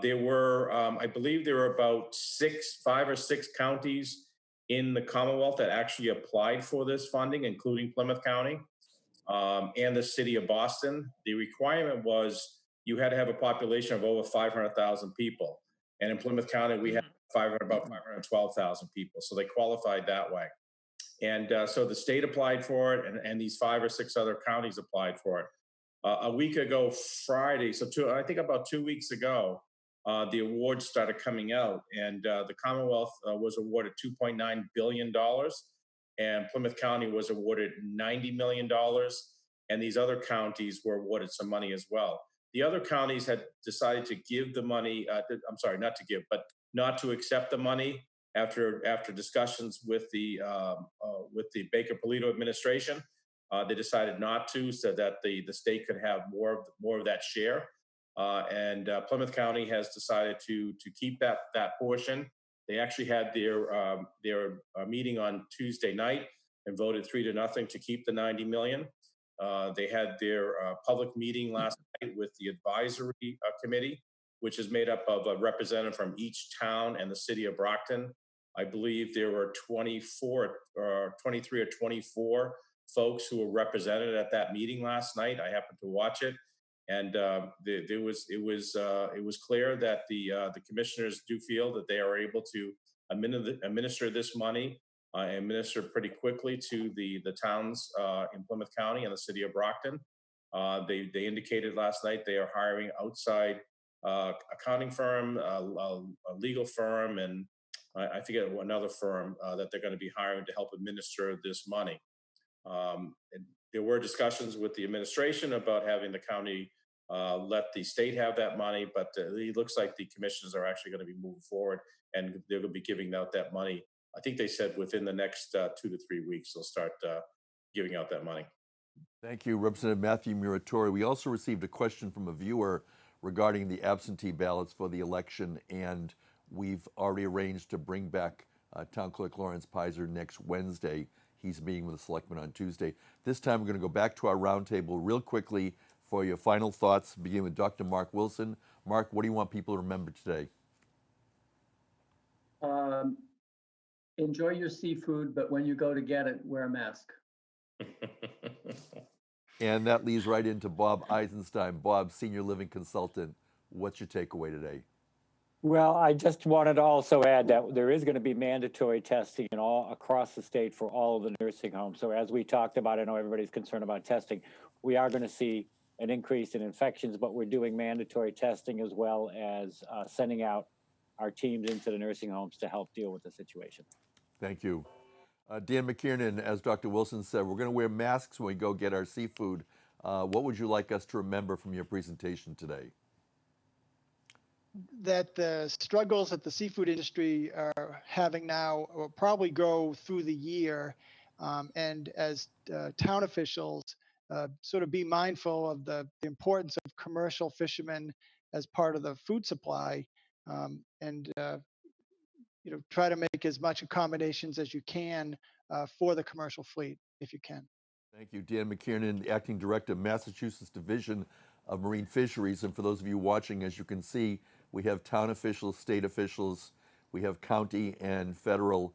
There were, I believe there were about 5 or 6 counties in the Commonwealth that actually applied for this funding, including Plymouth County and the city of Boston. The requirement was you had to have a population of over 500,000 people. And in Plymouth County, we had about 512,000 people. So they qualified that way. And so the state applied for it, and these 5 or 6 other counties applied for it. A week ago Friday, I think about 2 weeks ago, the awards started coming out, and the Commonwealth was awarded $2.9 billion, and Plymouth County was awarded $90 million, and these other counties were awarded some money as well. The other counties had decided to give the money, not to accept the money after discussions with the Baker-Polito administration. They decided not to, so that the state could have more of that share. And Plymouth County has decided to keep that portion. They actually had their meeting on Tuesday night and voted 3-0 to keep the $90 million. They had their public meeting last night with the advisory committee, which is made up of a representative from each town and the city of Brockton. I believe there were 23 or 24 folks who were represented at that meeting last night. I happened to watch it, and it was clear that the commissioners do feel that they are able to administer this money, administer pretty quickly to the towns in Plymouth County and the city of Brockton. They indicated last night they are hiring outside accounting firm, a legal firm, and I forget another firm that they're going to be hiring to help administer this money. And there were discussions with the administration about having the county let the state have that money, but it looks like the commissioners are actually going to be moving forward, and they're going to be giving out that money. I think they said within the next 2 to 3 weeks they'll start giving out that money. Thank you, Representative Mathew Muratore. We also received a question from a viewer regarding the absentee ballots for the election, and we've already arranged to bring back Town Clerk Lawrence Pizer next Wednesday. He's meeting with the selectmen on Tuesday. This time we're going to go back to our roundtable real quickly for your final thoughts, beginning with Dr. Mark Wilson. Mark, what do you want people to remember today? Enjoy your seafood, but when you go to get it, wear a mask. And that leads right into Bob Eisenstein. Bob, Senior Living Consultant, what's your takeaway today? Well, I just wanted to also add that there is going to be mandatory testing across the state for all of the nursing homes. So as we talked about, I know everybody's concerned about testing. We are going to see an increase in infections, but we're doing mandatory testing as well as sending out our teams into the nursing homes to help deal with the situation. Thank you. Dan McKiernan, as Dr. Wilson said, we're going to wear masks when we go get our seafood. What would you like us to remember from your presentation today? That the struggles that the seafood industry are having now will probably go through the year. And as town officials, sort of be mindful of the importance of commercial fishermen as part of the food supply, and try to make as much accommodations as you can for the commercial fleet, if you can. Thank you. Dan McKiernan, the Acting Director of Massachusetts Division of Marine Fisheries. And for those of you watching, as you can see, we have town officials, state officials, we have county and federal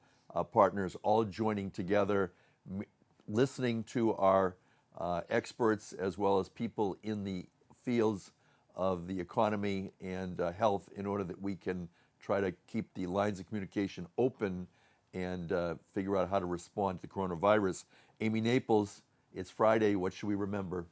partners all joining together, listening to our experts as well as people in the fields of the economy and health in order that we can try to keep the lines of communication open and figure out how to respond to the coronavirus. Amy Naples, it's Friday. What should we remember?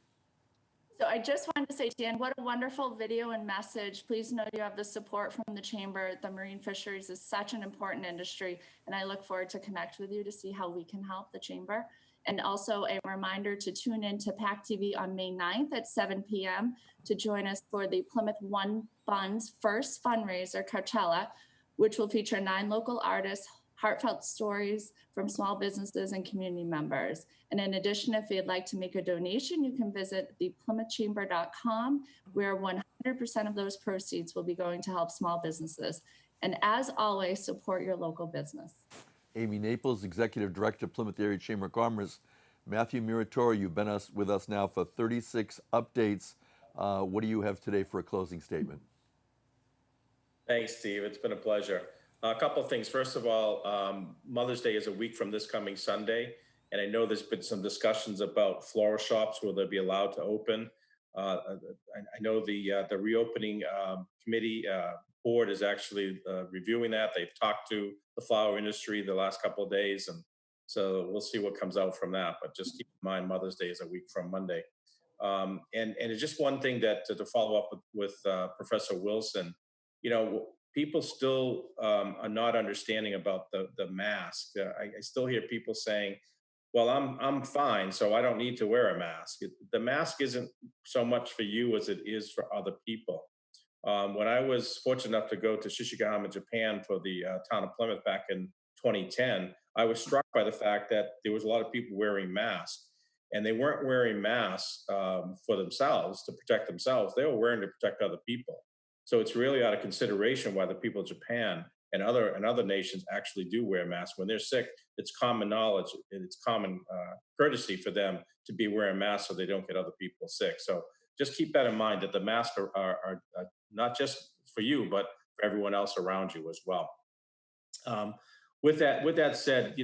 So I just wanted to say, Dan, what a wonderful video and message. Please know you have the support from the Chamber. The marine fisheries is such an important industry, and I look forward to connect with you to see how we can help the Chamber. And also a reminder to tune in to PAC TV on May 9th at 7 p.m. to join us for the Plymouth One Fund's first fundraiser, Coachella, which will feature 9 local artists, heartfelt stories from small businesses and community members. And in addition, if you'd like to make a donation, you can visit theplymouthchamber.com, where 100% of those proceeds will be going to help small businesses. And as always, support your local business. Amy Naples, Executive Director, Plymouth Area Chamber of Commerce. Mathew Muratore, you've been with us now for 36 updates. What do you have today for a closing statement? Thanks, Steve. It's been a pleasure. A couple of things. First of all, Mother's Day is a week from this coming Sunday, and I know there's been some discussions about florist shops, will they be allowed to open? I know the reopening committee board is actually reviewing that. They've talked to the flower industry the last couple of days, and so we'll see what comes out from that. But just keep in mind, Mother's Day is a week from Monday. And it's just one thing that to follow up with Professor Wilson, people still are not understanding about the mask. I still hear people saying, well, I'm fine, so I don't need to wear a mask. The mask isn't so much for you as it is for other people. When I was fortunate enough to go to Shishigahama, Japan for the town of Plymouth back in 2010, I was struck by the fact that there was a lot of people wearing masks, and they weren't wearing masks for themselves to protect themselves. They were wearing to protect other people. So it's really out of consideration why the people of Japan and other nations actually do wear masks. When they're sick, it's common knowledge, it's common courtesy for them to be wearing masks so they don't get other people sick. So just keep that in mind, that the masks are not just for you, but for everyone else around you as well. With that said,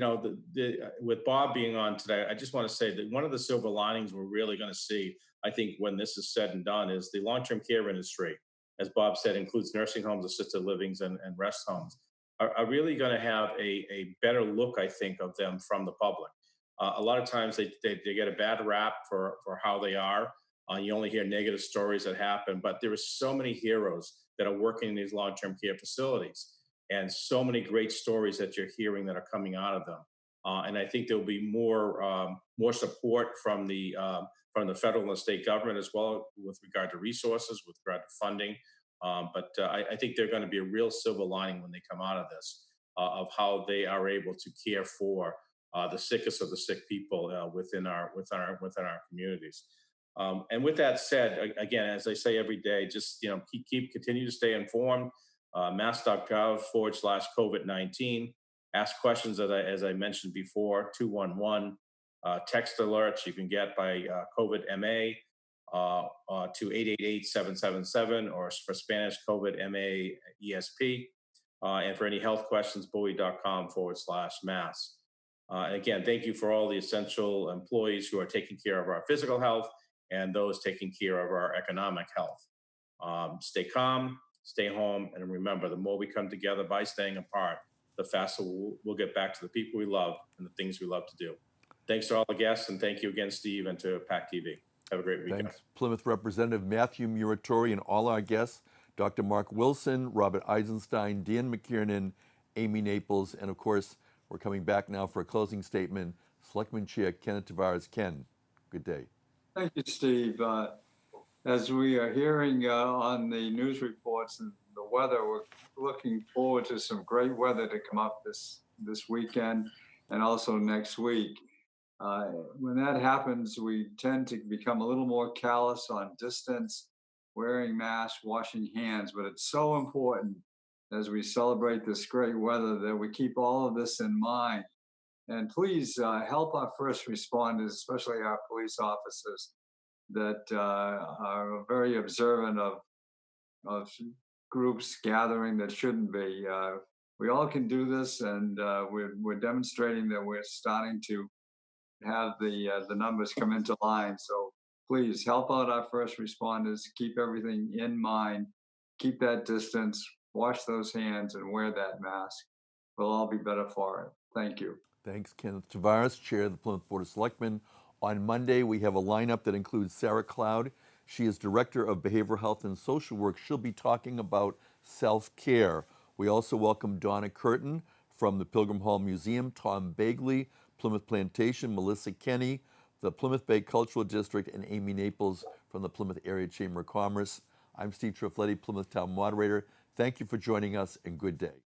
with Bob being on today, I just want to say that one of the silver linings we're really going to see, I think, when this is said and done, is the long-term care industry, as Bob said, includes nursing homes, assisted livings, and rest homes, are really going to have a better look, I think, of them from the public. A lot of times they get a bad rap for how they are. You only hear negative stories that happen, but there are so many heroes that are working in these long-term care facilities, and so many great stories that you're hearing that are coming out of them. And I think there'll be more support from the federal and state government as well, with regard to resources, with regard to funding. But I think they're going to be a real silver lining when they come out of this, of how they are able to care for the sickest of the sick people within our communities. And with that said, again, as I say every day, just continue to stay informed. mass.gov/COVID-19. Ask questions, as I mentioned before, 211. Text alerts you can get by COVID-MA to 888-777, or for Spanish, COVID-MA ESP. And for any health questions, bowie.com/mass. And again, thank you for all the essential employees who are taking care of our physical health and those taking care of our economic health. Stay calm, stay home, and remember, the more we come together by staying apart, the faster we'll get back to the people we love and the things we love to do. Thanks to all the guests, and thank you again, Steve, and to PAC TV. Have a great weekend. Thanks, Plymouth Representative Mathew Muratore, and all our guests, Dr. Mark Wilson, Robert Eisenstein, Dan McKiernan, Amy Naples, and of course, we're coming back now for a closing statement. Selectman Chair Kenneth Tavares. Ken, good day. Thank you, Steve. As we are hearing on the news reports and the weather, we're looking forward to some great weather to come up this weekend and also next week. When that happens, we tend to become a little more callous on distance, wearing masks, washing hands, but it's so important as we celebrate this great weather that we keep all of this in mind. And please help our first responders, especially our police officers, that are very observant of groups gathering that shouldn't be. We all can do this, and we're demonstrating that we're starting to have the numbers come into line. So please help out our first responders, keep everything in mind, keep that distance, wash those hands, and wear that mask. We'll all be better for it. Thank you. Thanks, Kenneth Tavares, Chair of the Plymouth Board of Selectmen. On Monday, we have a lineup that includes Sarah Cloud. She is Director of Behavioral Health and Social Work. She'll be talking about self-care. We also welcome Donna Curtin from the Pilgrim Hall Museum, Tom Bagley, Plymouth Plantation, Melissa Kenny, the Plymouth Bay Cultural District, and Amy Naples from the Plymouth Area Chamber of Commerce. I'm Steve Triffletti, Plymouth Town Moderator. Thank you for joining us, and good day.